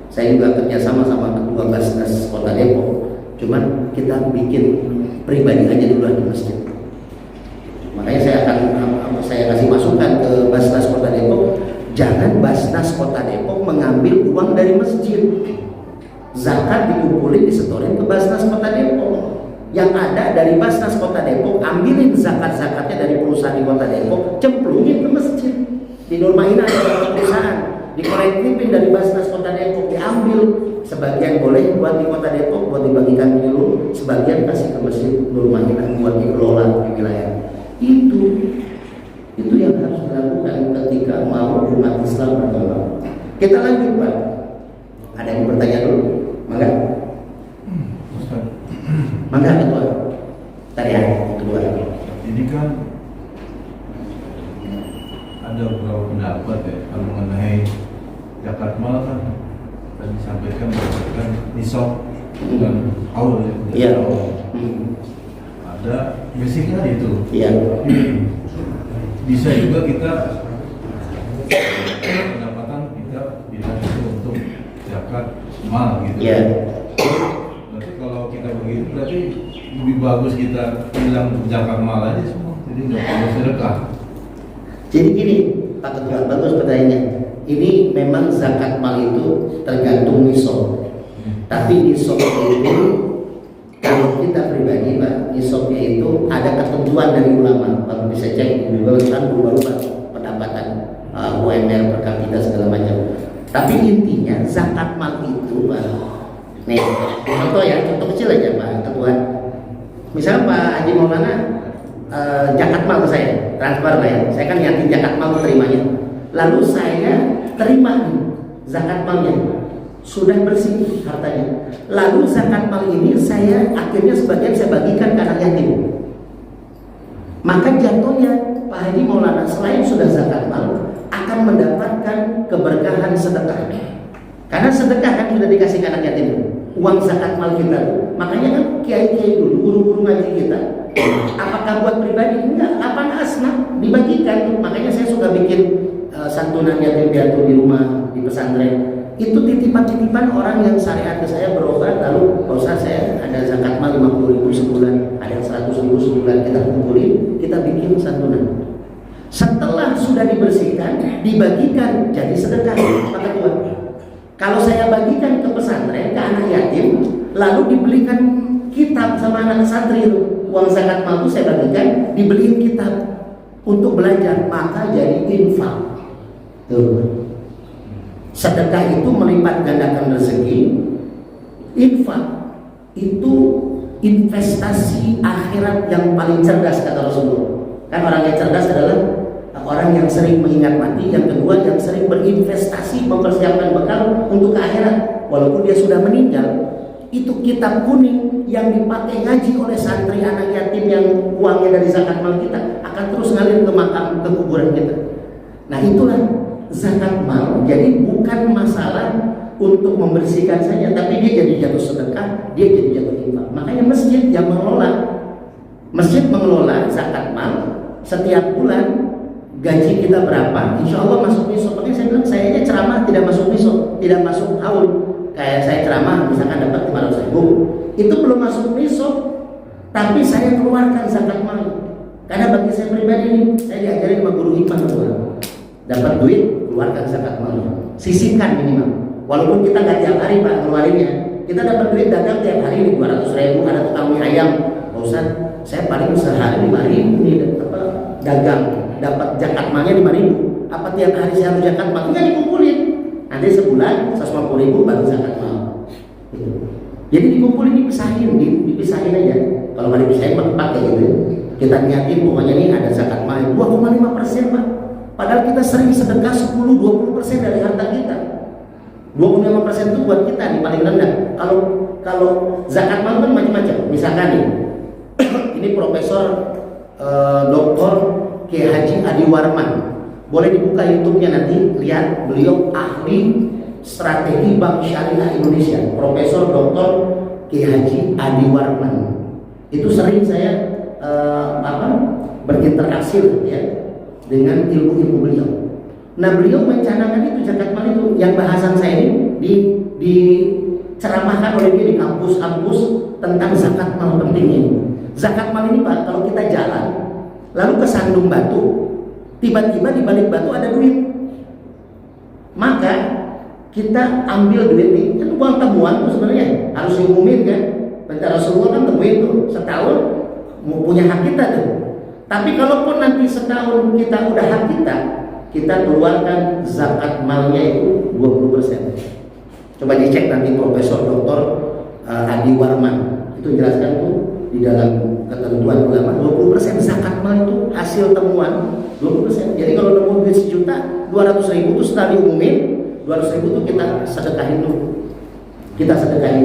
saya juga kerjasama sama ketua Basnas Kota Depok. Cuman kita bikin pribadi aja dulu di masjid. Makanya saya kasih masukan ke Basnas Kota Depok, jangan Basnas Kota Depok mengambil uang dari masjid. Zakat dikumpulin, disetorin ke Basnas Kota Depok. Yang ada dari Basnas Kota Depok, ambilin zakat-zakatnya dari perusahaan di Kota Depok, cemplungin ke masjid. Di Nurmaina ada perusahaan, dikolektifin dari Basnas Kota Depok, diambil. Sebagian boleh buat di Kota Depok, buat dibagikan dulu, sebagian kasih ke masjid Nurmaina buat dikelola di wilayah. Itu yang harus dilakukan ketika mau umat Islam berkembang. Kita lanjut Pak. Ada yang bertanya dulu? Mangga. Mangga ketua. Tadi ya, kedua. Ini kan ada beberapa pendapat ya kalau mengenai zakat mal kan tadi disampaikan berdasarkan nisab dan haul ya. Iya. Ada basicnya itu. Iya. Bisa juga kita pendapatan kita bilang itu untuk zakat mal gitu. Iya. Berarti kalau kita begitu berarti lebih bagus kita bilang zakat mal aja semua. Jadi nggak perlu sedekah. Jadi gini Pak Ketua, bagus pertanyaannya. Ini memang zakat mal itu tergantung nisab. Tapi nisabnya itu kalau kita pribadi Pak, nisabnya itu ada ketentuan dari ulama. Bapak bisa cek juga kan berubah-ubah pendapatan UMR per kapita segala macam. Tapi intinya zakat mal itu Pak. Nih, contoh ya, contoh kecil aja Pak Ketua. Misalnya Pak Haji Maulana zakat mal ke saya, transfer lah ya. Saya kan niatin zakat mal terimanya. Lalu saya terima zakat malnya, sudah bersih hartanya. Lalu zakat mal ini saya akhirnya sebagian saya bagikan ke anak yatim. Maka jatuhnya Pak Haji Maulana selain sudah zakat mal akan mendapatkan keberkahan sedekah. Karena sedekah kan sudah dikasih ke anak yatim, uang zakat mal kita. Makanya kan kiai-kiai dulu, guru-guru ngaji kita, apakah buat pribadi? Enggak, apa asnaf dibagikan. Makanya saya suka bikin santunan yatim piatu di rumah, di pesantren. Itu titipan-titipan orang yang syariat ke saya berobat, lalu Pak Ustaz saya ada zakat mal 50.000 sebulan, ada 100.000 sebulan, kita kumpulin, kita bikin santunan. Setelah sudah dibersihkan, dibagikan jadi sedekah Pak Ketua. Kalau saya bagikan ke pesantren, ke anak yatim, lalu dibelikan kitab sama anak santri, uang zakat mal itu saya bagikan, dibeliin kitab untuk belajar, maka jadi infak. Tuh. Sedekah itu melipat gandakan rezeki. Infak itu investasi akhirat yang paling cerdas kata Rasulullah. Kan orang yang cerdas adalah orang yang sering mengingat mati, yang kedua yang sering berinvestasi mempersiapkan bekal untuk ke akhirat. Walaupun dia sudah meninggal, itu kitab kuning yang dipakai ngaji oleh santri anak yatim yang uangnya dari zakat mal kita akan terus ngalir ke makam, ke kuburan kita. Nah itulah zakat mal. Jadi bukan masalah untuk membersihkan saja, tapi dia jadi jatuh sedekah, dia jadi jatuh infak. Makanya masjid yang mengelola zakat mal, setiap bulan gaji kita berapa, insya Allah masuk nisab. Makanya saya bilang saya ceramah tidak masuk nisab, tidak masuk haul. Kayak saya ceramah misalkan dapat 500.000, itu belum masuk nisab, tapi saya keluarkan zakat mal. Karena bagi saya pribadi ini, saya diajarin sama guru hikmah dapat duit keluarkan zakat mal, sisihkan minimal. Walaupun kita nggak tiap hari Pak ngeluarinnya, kita dapat duit dagang tiap hari 200.000, ada tukang mie ayam. Pak Ustaz, saya paling sehari 5.000 nih dagang, dapat zakat malnya 5.000. Apa tiap hari saya harus zakat mal? Enggak, dikumpulin. Nanti sebulan 150.000 baru zakat mal. Jadi dikumpulin, dipisahin aja. Kalau nggak dipisahin pakai gitu. Kita niatin pokoknya nih ada zakat mal 2,5% Pak. Padahal kita sering sedekah 10-20% dari harta kita. 25% itu buat kita nih paling rendah. Kalau zakat mal kan macam-macam. Misalkan nih, ini Profesor Dr. Kiai Haji Adi Warman. Boleh dibuka YouTube-nya nanti, lihat beliau ahli strategi Bank Syariah Indonesia. Profesor Dr. Kiai Haji Adi Warman. Itu sering saya berinteraksi ya dengan ilmu-ilmu beliau. Nah beliau mencanangkan itu zakat mal itu, yang bahasan saya ini diceramahkan oleh dia di kampus-kampus tentang zakat mal pentingnya. Zakat mal ini Pak, kalau kita jalan lalu kesandung batu, tiba-tiba di balik batu ada duit, maka kita ambil duit ini, kan uang temuan tuh sebenarnya harus diumumin kan. Bentar Rasulullah kan temuin tuh setahun mau punya hak kita tuh. Tapi kalaupun nanti setahun kita udah hak kita keluarkan zakat malnya itu 20%. Coba dicek nanti Profesor Dr. Adi Warman itu jelaskan tuh di dalam ketentuan ulama 20% zakat mal itu hasil temuan 20%. Jadi kalau nemu duit 1.200.000 itu setelah diumumin 200.000 itu kita sedekahin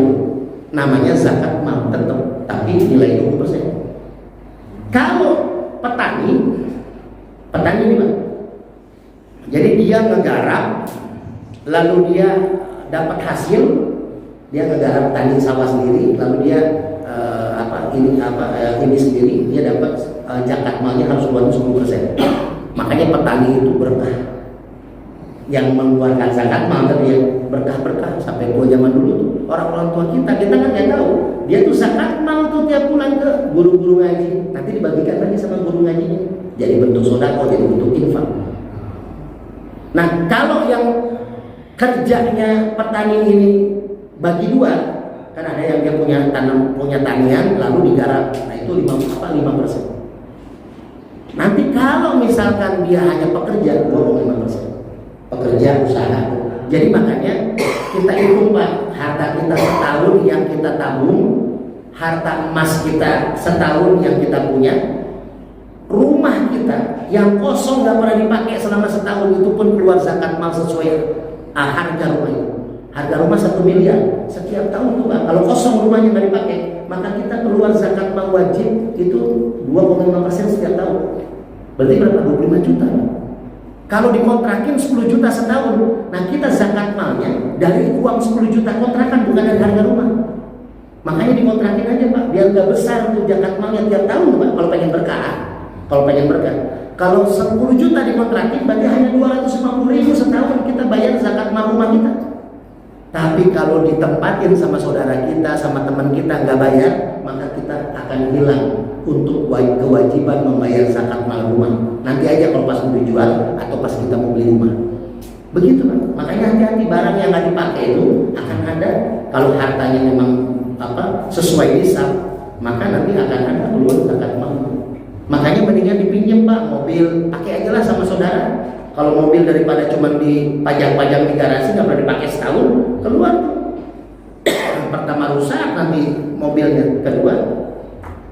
dulu. Namanya zakat mal tetap, tapi nilai 20%. Kalau petani ini Pak, jadi dia ngegarap, lalu dia dapat hasil, dia ngegarap tani sawah sendiri, lalu dia ini sendiri, dia dapat zakat malnya harus keluar 10%. Makanya petani itu berkah. Yang mengeluarkan zakat mal tadi ya berkah sampai tua zaman dulu tuh orang tua kita kan nggak tahu, dia tuh zakat mal tuh tiap bulan ke guru-guru ngaji, nanti dibagikan lagi sama guru ngajinya. jadi bentuk sedekah, jadi bentuk infak. Nah, kalau yang kerjanya petani ini bagi dua, kan ada yang dia punya tanian lalu digarap, nah itu 5%. Nanti kalau misalkan dia hanya pekerja, 25%. Pekerja usaha. Jadi makanya kita hitung Pak, harta kita setahun yang kita tabung, harta emas kita setahun yang kita punya, rumah kita yang kosong nggak pernah dipakai selama setahun itu pun keluar zakat mal sesuai harga rumah itu. Harga rumah 1 miliar setiap tahun tuh Pak. Kalau kosong rumahnya nggak dipakai, maka kita keluar zakat mal wajib itu 2,5% setiap tahun. Berarti berapa? 25 juta. Kalau dikontrakin 10 juta setahun, nah kita zakat malnya dari uang 10 juta kontrakan, bukan dari harga rumah. Makanya dikontrakin aja Pak, biar nggak besar tuh zakat malnya tiap tahun Pak. Kalau pengen berkah, Kalau 10 juta dikontrakin, berarti hanya 250.000 setahun kita bayar zakat mal rumah kita. Tapi kalau ditempatin sama saudara kita, sama teman kita nggak bayar, maka kita akan hilang untuk kewajiban membayar zakat mal rumah. Nanti aja kalau pas mau dijual atau pas kita mau beli rumah. Begitu Pak. Makanya hati-hati, barang yang nggak dipakai itu akan ada. Kalau hartanya memang sesuai nisab, maka nanti akan ada keluar zakat mal. Makanya mendingan dipinjam Pak, mobil pakai aja lah sama saudara. Kalau mobil daripada cuma dipajang-pajang di garasi nggak pernah dipakai setahun, keluar tuh. Pertama rusak, nanti mobilnya kedua,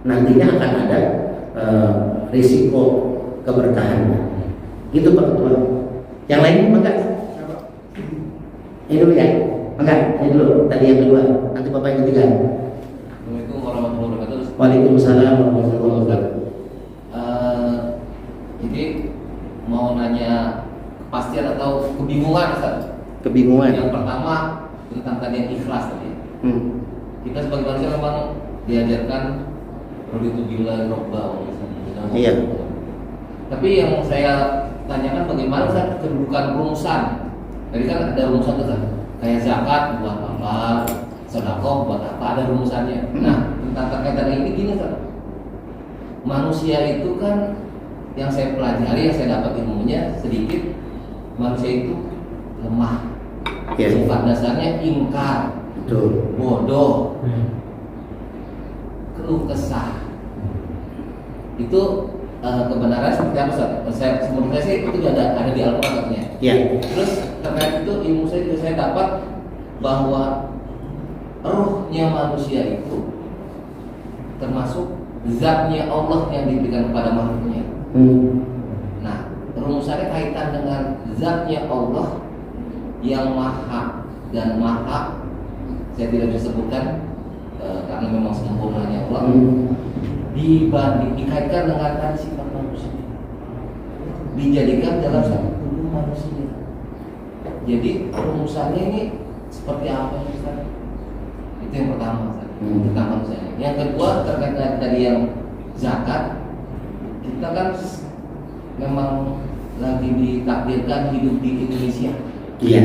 nantinya akan ada risiko keberkahannya. Gitu Pak Ketua. Yang lain enggak? Ini dulu ya, enggak? Ini dulu. Tadi yang kedua, nanti Bapak yang ketiga. Assalamualaikum warahmatullahi wabarakatuh. Waalaikumsalam warahmatullahi wabarakatuh. Jadi mau nanya kepastian atau kebingungan Ustaz? Kebingungan. Yang pertama tentang tadi yang ikhlas tadi. Kita sebagai manusia memang diajarkan raditu billahi robba wa billahi. Iya. Tapi yang saya tanyakan bagaimana Ustaz kedudukan rumusan? Tadi kan ada rumusan Ustaz. Kayak zakat buat apa, sedekah buat apa, ada rumusannya. Nah, tentang terkait dengan ini gini Ustaz. Manusia itu kan yang saya pelajari, yang saya dapat ilmunya sedikit, manusia itu lemah. Ya. Sifat dasarnya ingkar, Betul. bodoh, keluh kesah. Itu kebenaran seperti apa Ustaz? Menurut saya sih itu ada di Al-Quran katanya. Ya. Terus terkait itu ilmu saya juga saya dapat bahwa ruhnya manusia itu termasuk zatnya Allah yang diberikan kepada makhluknya. Nah, rumusannya kaitan dengan zatnya Allah yang maha dan maha. Saya tidak bisa sebutkan karena memang sempurnanya Allah. Dikaitkan dengan tadi sifat manusia, dijadikan dalam satu tubuh manusia. Jadi rumusannya ini seperti apa ya Ustaz? Itu yang pertama Ustaz, tentang manusia. Yang kedua terkait dengan tadi yang zakat, kita kan memang lagi ditakdirkan hidup di Indonesia. Iya.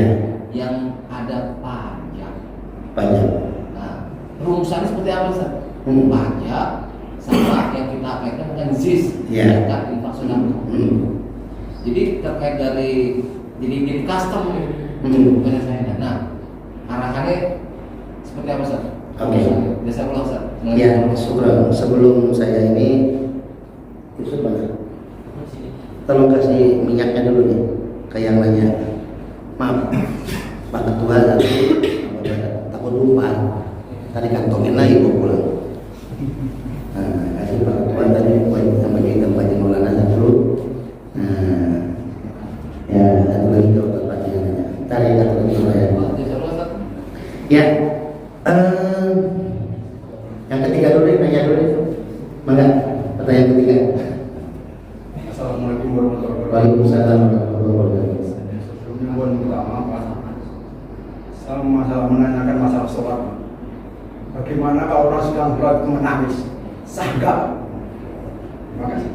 Yang ada pajak. Banyak. Nah, rumusannya seperti apa Ustaz? Pajak sama yang kita kaitkan dengan ZIS, Iya. zakat infak sedekah. Jadi terkait dari jadi custom bukan saya. Nah, arahannya seperti apa Ustaz? Oke. Biasa ulang Ustaz. Ya, syukur. Sebelum saya ini, Yusuf mana? Tolong kasih minyaknya dulu nih ke yang lainnya. Maaf, Pak Ketua tadi takut lupa. Tadi kantongin lagi gue pulang. Nah, kasih Pak Ketua tadi namanya tempatnya Maulana dulu. Nah, ya satu lagi ke tempatnya. Ntar yang satu lagi saya. Ya, yang ketiga dulu deh, nanya dulu deh. Mangga, pertanyaan ketiga. Assalamualaikum warahmatullahi wabarakatuh. Waalaikumsalam warahmatullahi wabarakatuh. Sebelumnya mohon minta maaf Pak. Saya masalah menanyakan masalah sholat. Bagaimana kalau orang sedang sholat itu menangis? Sah nggak? Terima kasih.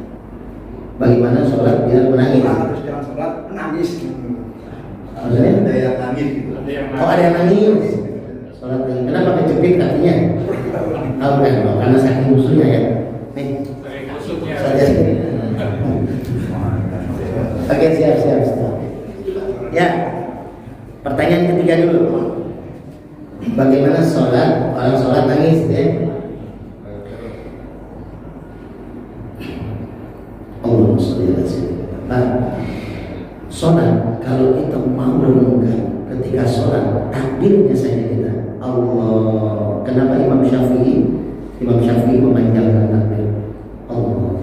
Bagaimana sholat biar menangis? Orang harus jalan sholat menangis. Maksudnya? Ada yang nangis gitu. Oh, ada yang nangis. Sholat nangis. Kenapa kejepit kakinya? Oh, bukan. Oh, karena saking musuhnya ya. Nih. Saja. Orang sholat nangis ya. Allahumma sholli ala sayyidina. Nah, sholat kalau kita mau renungkan ketika sholat takbirnya saja kita Allah. Kenapa Imam Syafi'i memanjangkan takbir Allah?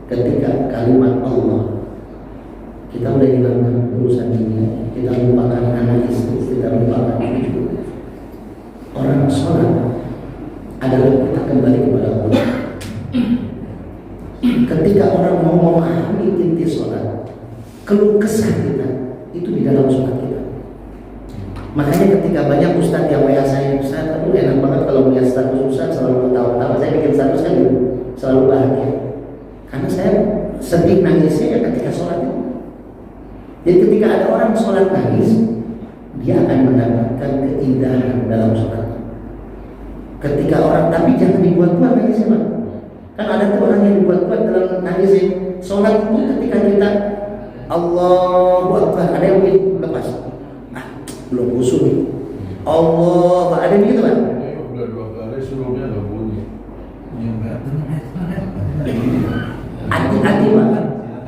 Ketika kalimat Allah kita udah hilangkan urusan dunia, kita lupakan anak istri, kita lupakan itu. Orang sholat adalah kita kembali kepada Allah. Ketika orang mau memahami inti sholat, keluh kesah kita itu di dalam sholat kita. Makanya ketika banyak ustadz yang WA saya, Ustadz, aduh enak banget kalau melihat status ustadz selalu ketawa-tawa. Saya bikin status kan gitu, selalu bahagia. Karena saya sedih nangisnya ya ketika sholat itu. Jadi ketika ada orang sholat nangis, dia akan mendapatkan keindahan dalam sholat. Ketika orang, tapi jangan dibuat-buat nangisnya, Pak. Kan ada tuh orang yang dibuat-buat dalam nangisnya. Sholat itu ketika kita Allahu Akbar, ada yang lepas. Belum khusyuk nih. Allah, ada begitu kan? Udah 2 kali sebelumnya nggak bunyi.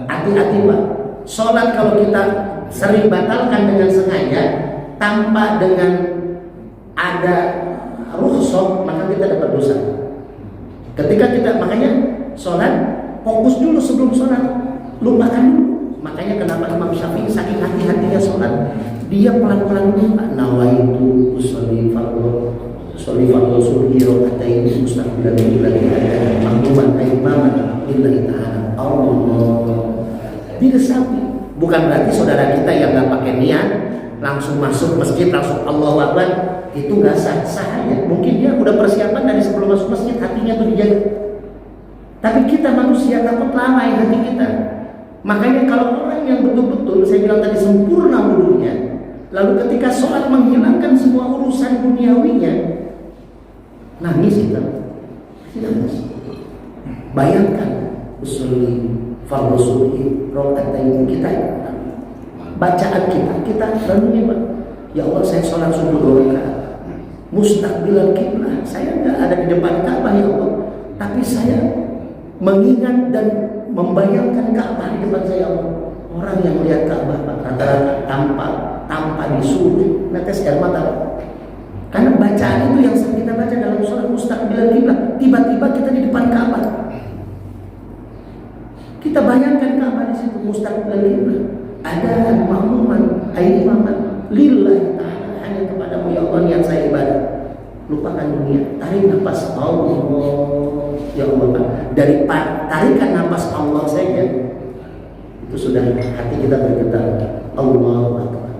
Hati-hati Pak. Sholat kalau kita sering batalkan dengan sengaja tanpa dengan ada rukhsah, maka kita dapat dosa. Ketika kita, makanya sholat fokus dulu sebelum sholat, lupakan dulu. Makanya kenapa Imam Syafi'i saking hati-hatinya sholat, dia pelan-pelan dulu. Nawaitu usolli fardhu subhi raka'atain mustaqbilan qiblatin makmuman imaman lillahi ta'ala. Allah diresapi. Bukan berarti saudara kita yang nggak pakai niat langsung masuk masjid langsung Allahu Akbar itu nggak sah ya. Mungkin dia udah persiapan dari sebelum masuk masjid, hatinya tuh dijaga. Tapi kita manusia takut lalai hati kita. Makanya kalau orang yang betul-betul saya bilang tadi sempurna wudunya, lalu ketika sholat menghilangkan semua urusan duniawinya, nangis kita, nangis. Bayangkan usul fardhu subhi raka'atain kita, bacaan kita renungin, Pak. Ya Allah, saya sholat subuh 2 rakaat, mustaqbilan kiblat. Saya nggak ada di depan Ka'bah ya Allah, tapi saya mengingat dan membayangkan Ka'bah di depan saya Allah. Orang yang melihat Ka'bah rata-rata tanpa disuruh netes air mata. Karena bacaan itu yang kita baca dalam sholat mustaqbilan kiblat, tiba-tiba kita di depan Ka'bah. Kita bayangkan Ka'bah di situ mustaqbilan kiblat. Ada makmuman, imaman lillahi ta'ala, hanya kepadamu ya Allah niat saya ibadah. Lupakan dunia, tarik nafas Allah. Ya Allah, dari tarikan nafas Allah saja itu sudah hati kita bergetar. Allahu Akbar.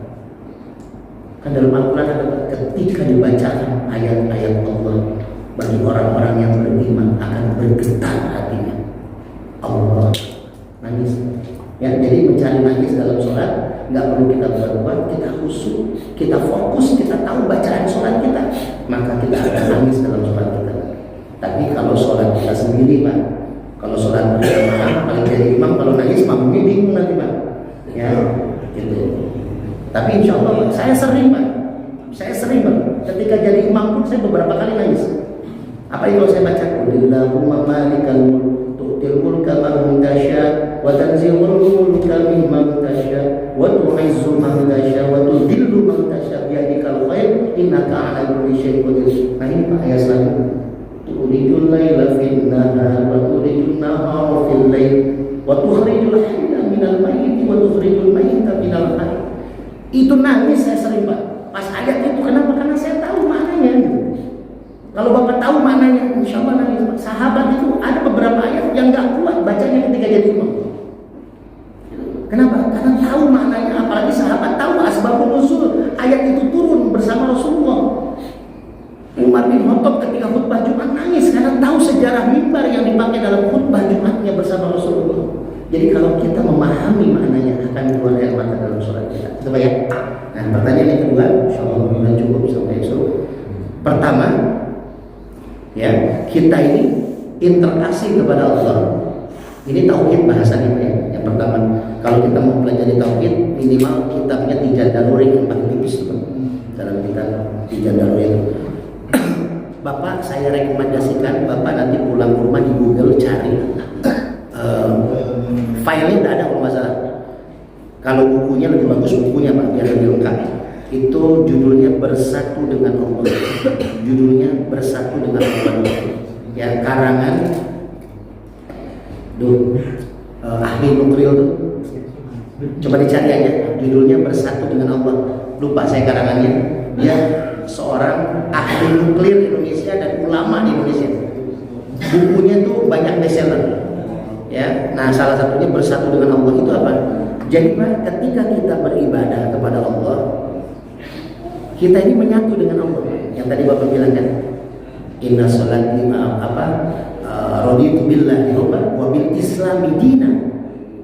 Kan dalam Al-Quran ada ketika dibacakan ayat-ayat Allah, bagi orang-orang yang beriman akan bergetar hatinya. Allah nangis. Ya, jadi mencari nangis dalam sholat nggak perlu kita buat-buat, kita khusyuk, kita fokus, kita tahu bacaan sholat kita, maka kita akan nangis dalam sholat kita. Tapi kalau sholat kita sendiri, Pak, kalau sholat berjamaah, paling jadi imam kalau nangis, makmumnya bingung nanti, Pak. Ya, gitu. Tapi insya Allah, saya sering, Pak. Ketika jadi imam pun saya beberapa kali nangis. Apa itu saya baca? Allahumma malikal mulk tu'til mulka man tasya wa tanzilul mulka mimman tasya wa tu'izzu man tasya wa tudhillu man tasya bi yadikal khair innaka 'ala kulli syai'in qadir. Nah ini Pak ayat selanjutnya. Tulijul laila fin nahar wa tulijul nahara fil lail wa tukhrijul hayya minal mayyit wa tukhrijul mayyita minal hayy. Itu nangis saya sering, Pak. Pas ayat itu kenapa? Karena saya tahu maknanya gitu. Kalau Bapak tahu maknanya, insya Allah nangis. Sahabat itu ada beberapa ayat yang gak kuat bacanya ketika jadi imam. Kenapa? Karena tahu maknanya. Apalagi sahabat tahu asbabun nuzul. Ayat itu turun bersama Rasulullah. Umar bin Khattab ketika khutbah Jumat nangis karena tahu sejarah mimbar yang dipakai dalam khutbah Jumatnya bersama Rasulullah. Jadi kalau kita memahami maknanya akan keluar air mata dalam surat kita. Coba ya. Nah, pertanyaan yang kedua, insya Allah mudah cukup sampai esok. Pertama, ya, kita ini interaksi kepada Allah. Ini tauhid bahasanya ya. Yang pertama, kalau kita mau pelajari tauhid, minimal kita punya 3 daruri yang paling tipis dalam kita 3 daruri. Bapak saya rekomendasikan Bapak nanti pulang ke rumah di Google cari filenya udah ada kalau nggak salah. Kalau bukunya lebih bagus bukunya Pak, biar lebih lengkap. Itu judulnya Bersatu dengan Allah. Judulnya Bersatu dengan Allah. Ya, karangan Ahli Nukril tuh. Coba dicari aja, judulnya Bersatu dengan Allah. Lupa saya karangannya. Dia seorang ahli nuklir Indonesia dan ulama di Indonesia. Bukunya tuh banyak bestseller. Ya, nah salah satunya Bersatu dengan Allah itu apa? Jadi Pak, ketika kita beribadah kepada Allah, kita ini menyatu dengan Allah. Yang tadi Bapak bilang kan, Inna sholati raditu billahi rabban wa bil islami dinan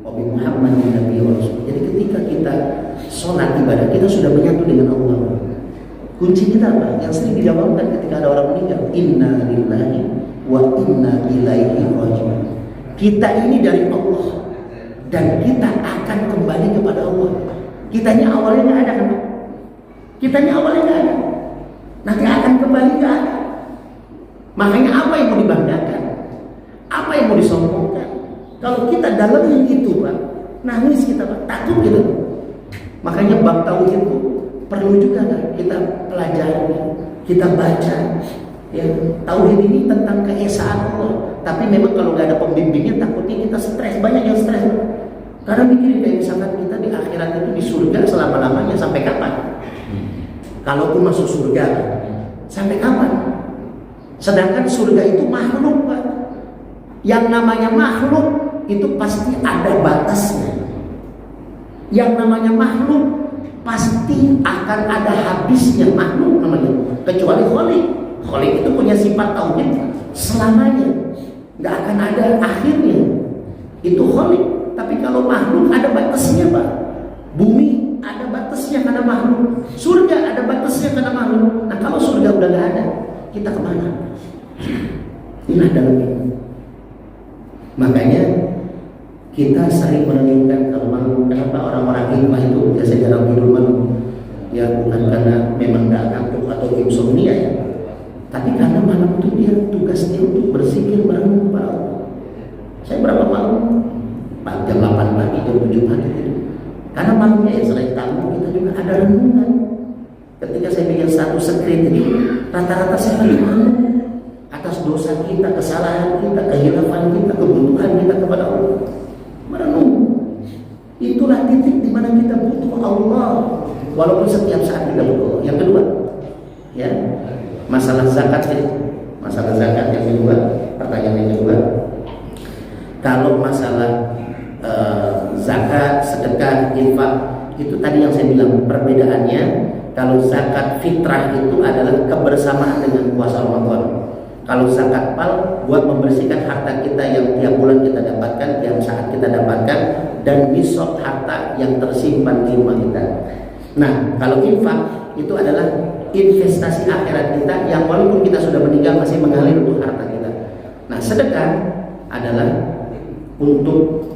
wa bi Muhammadin nabiyyan wa rasul. Jadi ketika kita sholat ibadah, kita sudah menyatu dengan Allah. Kunci kita apa? Yang sering dijawabkan ketika ada orang meninggal, inna lillahi wa inna ilaihi raji'un. Kita ini dari Allah dan kita akan kembali kepada Allah. Kitanya awalnya nggak ada kan? Kitanya awalnya nggak ada. Nanti akan kembali nggak ada. Makanya apa yang mau dibanggakan? Apa yang mau disombongkan? Kalau kita dalamnya itu Pak, nangis kita Pak, takut gitu. Makanya bab tauhid itu perlu juga kan kita pelajari, kita baca. Ya, tauhid ini tentang keesaan Allah. Tapi memang kalau nggak ada pembimbingnya, takutnya kita stres, banyak yang stres. Karena mikirin kayak misalkan kita di akhirat itu di surga selama-lamanya sampai kapan? Kalaupun masuk surga, sampai kapan? Sedangkan surga itu makhluk Pak. Yang namanya makhluk itu pasti ada batasnya. Yang namanya makhluk pasti akan ada habisnya, makhluk namanya. Kecuali Khalik. Khalik itu punya sifat tauhid selamanya, nggak akan ada akhirnya. Itu Khalik. Tapi kalau makhluk ada batasnya Pak. Bumi ada batasnya karena makhluk. Surga ada batasnya karena makhluk. Nah kalau surga udah nggak ada, kita kemana? Inilah dalamnya. Makanya kita sering merenungkan kalau malam, kenapa orang-orang ilmu itu biasa jarang tidur malam? Ya bukan karena memang nggak ngantuk atau insomnia ya, tapi karena malam itu dia tugas dia untuk berzikir bareng kepada Allah. Saya berapa malam? Jam 8 pagi, jam 7 pagi gitu. Karena malamnya ya selain tamu kita juga ada renungan. Ketika saya bikin satu screen ini, rata-rata saya lagi malu atas dosa kita, kesalahan kita, kehilafan kita, kebutuhan kita kepada Allah. Merenung. Itulah titik di mana kita butuh Allah. Walaupun setiap saat kita butuh. Yang kedua, ya masalah zakat ini. Masalah zakat yang kedua, pertanyaan yang kedua. Kalau masalah zakat, sedekah, infak, itu tadi yang saya bilang perbedaannya. Kalau zakat fitrah itu adalah kebersamaan dengan puasa Ramadan. Kalau zakat mal buat membersihkan harta kita yang tiap bulan kita dapatkan, tiap saat kita dapatkan, dan nisab harta yang tersimpan di rumah kita. Nah, kalau infak itu adalah investasi akhirat kita yang walaupun kita sudah meninggal masih mengalir untuk harta kita. Nah, sedekah adalah untuk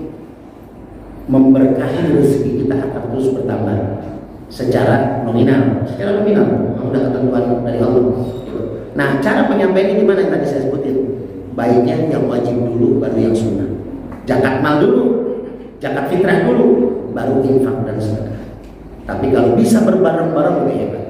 memberkahi rezeki kita akan terus bertambah secara nominal, udah ketentuan dari Allah. Nah, cara penyampaian ini gimana yang tadi saya sebutin? Baiknya yang wajib dulu, baru yang sunnah. Zakat mal dulu, zakat fitrah dulu, baru infak dan sedekah. Tapi kalau bisa berbareng-bareng lebih hebat.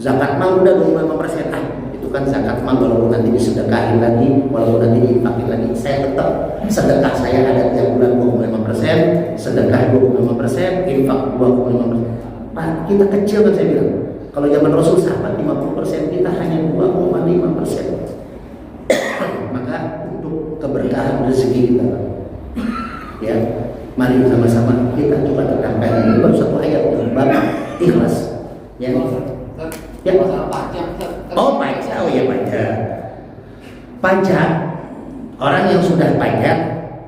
Zakat mal udah 25%, itu kan zakat mal walaupun nanti disedekahin lagi, walaupun nanti diinfakin lagi, saya tetap sedekah saya ada tiap bulan 25%, sedekah 25%, infak 25%. Pak, kita kecil kan saya bilang. Kalau zaman Rasul sahabat 50%, kita hanya 2,5%. Maka untuk keberkahan rezeki kita, ya, mari sama-sama kita coba tekankan. Ini baru satu ayat, Bapak ikhlas. Ya. Ya. Masalah pajak. Oh pajak, oh ya pajak. Pajak, orang yang sudah pajak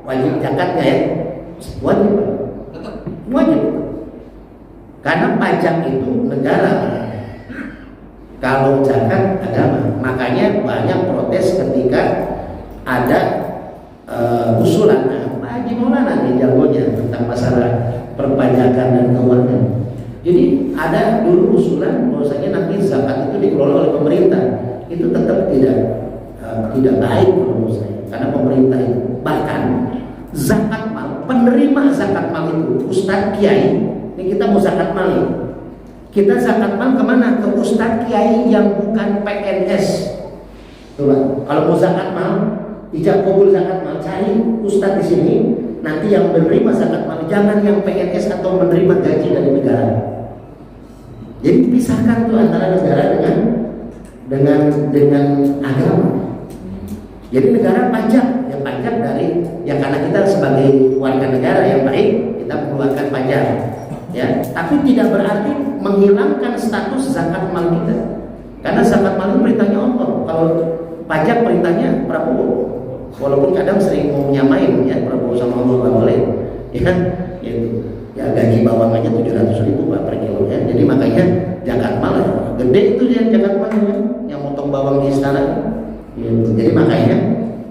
wajib zakatnya ya, wajib. Wajib. Karena pajak itu negara. Kalau zakat agama. Makanya banyak protes ketika ada usulan Pak Haji Maulana nih jagonya tentang masalah perpajakan dan keuangan. Jadi ada dulu usulan bahwasanya nanti zakat itu dikelola oleh pemerintah. Itu tetap tidak baik menurut saya, karena pemerintah itu bahkan zakat mal, penerima zakat mal itu ustadz kiai. Ini kita mau zakat mal ya. Kita zakat mal kemana? Ke ustadz kiai yang bukan PNS. Coba, kalau mau zakat mal, ijab kabul zakat mal, cari ustadz di sini. Nanti yang menerima zakat mal, jangan yang PNS atau menerima gaji dari negara. Jadi pisahkan tuh antara negara dengan agama. Jadi negara pajak, ya pajak dari, ya karena kita sebagai warga negara yang baik, kita mengeluarkan pajak. Ya, tapi tidak berarti menghilangkan status zakat mal kita. Karena zakat mal itu perintahnya Allah. Kalau pajak perintahnya Prabowo. Walaupun kadang sering mau menyamain ya Prabowo sama Allah nggak boleh. Ya kan? Ya gaji bawahannya 700.000 Pak per kilo ya. Jadi makanya zakat mal gede itu yang zakat mal ya, yang motong bawang di istana. Gitu. Jadi makanya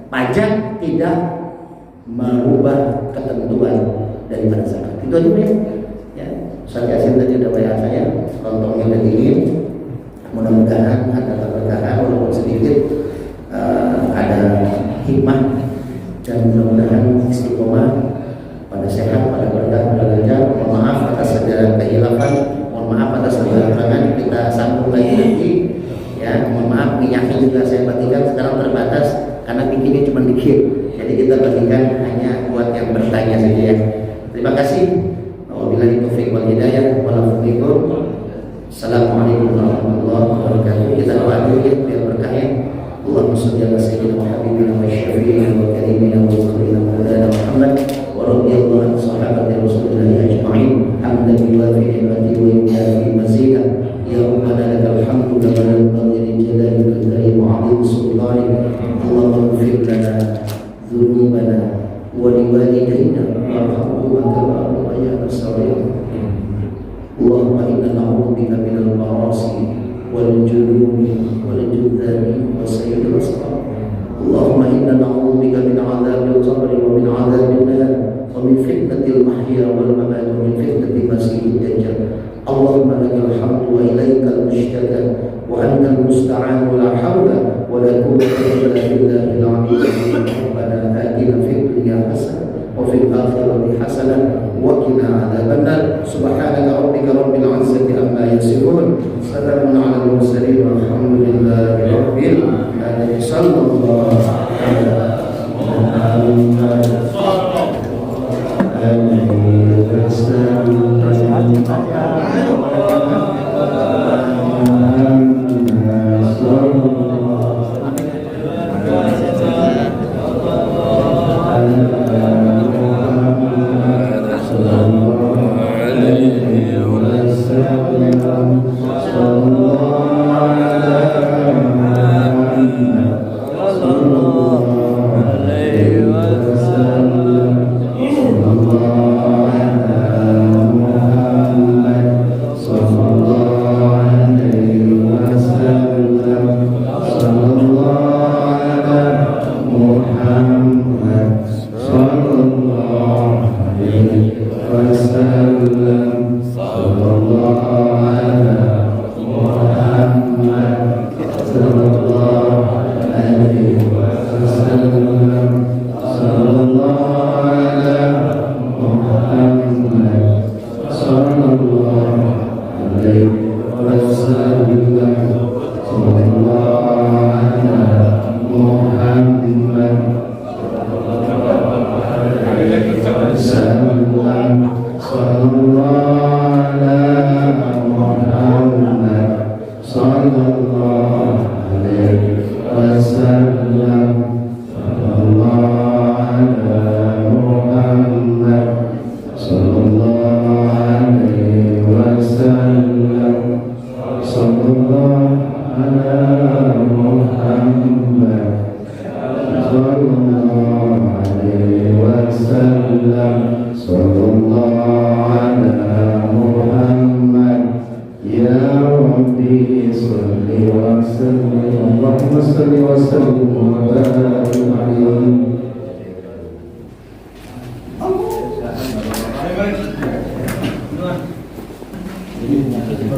pajak tidak merubah ketentuan daripada zakat. Itu aja ya. Ustaz Yasin tadi udah WA saya, lontongnya udah dingin. Mudah-mudahan ada keberkahan walaupun sedikit, ada hikmah, dan mudah-mudahan istiqomah, pada sehat, pada berkah, pada lancar. Mohon maaf atas segala kehilafan, mohon maaf atas segala kekurangan. Kita sambung lagi nanti. Ya, mohon maaf minyaknya juga saya bagikan sekarang terbatas karena bikinnya cuma dikit. Jadi kita bagikan hanya buat yang bertanya saja ya. Terima kasih. Wabillahi taufiq wal hidayah. Assalamualaikum warahmatullahi wabarakatuh. Kita doa dulu ya biar berkahnya. Allahumma shalli ala sayyidina Muhammadin wa syafi'ina wa karimina wa salina maulana Muhammad wa radhiyallahu anhu sahabati Rasulillah ajma'in. Hamdan lillahi ni'mati wa yu'ti mazidah. Ya Rabbana lakal hamdu kama yanbaghi li jalalika al-karim wa 'azimi sultanik. Allahumma ighfir lana dhunubana wa liwalidayna warhamhuma kama rabbayana shaghira. Allahumma inna na'udzubika minal ma'asi wal jununi wal judhani wa sayyidil asqam. Allahumma inna na'udzubika min 'adzabil qabri wa min 'adzabil nar wa min fitnatil mahya wal mamat wa min fitnatil masiihid dajjal. Allahumma lakal hamdu wa ilaikal mushtaka wa antal musta'an wa la hawla wa la quwwata illa billahil 'aliyyil 'azhim. Rabbana atina fid dunya hasanah wa fil akhirati hasanah wa qina adzabannar. Subhanaka rabbika rabbil 'izzati amma yasifun. Salamun 'alal mursalin walhamdulillahi rabbil alamin. Sallallahu alaihi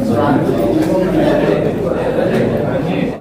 Selamat.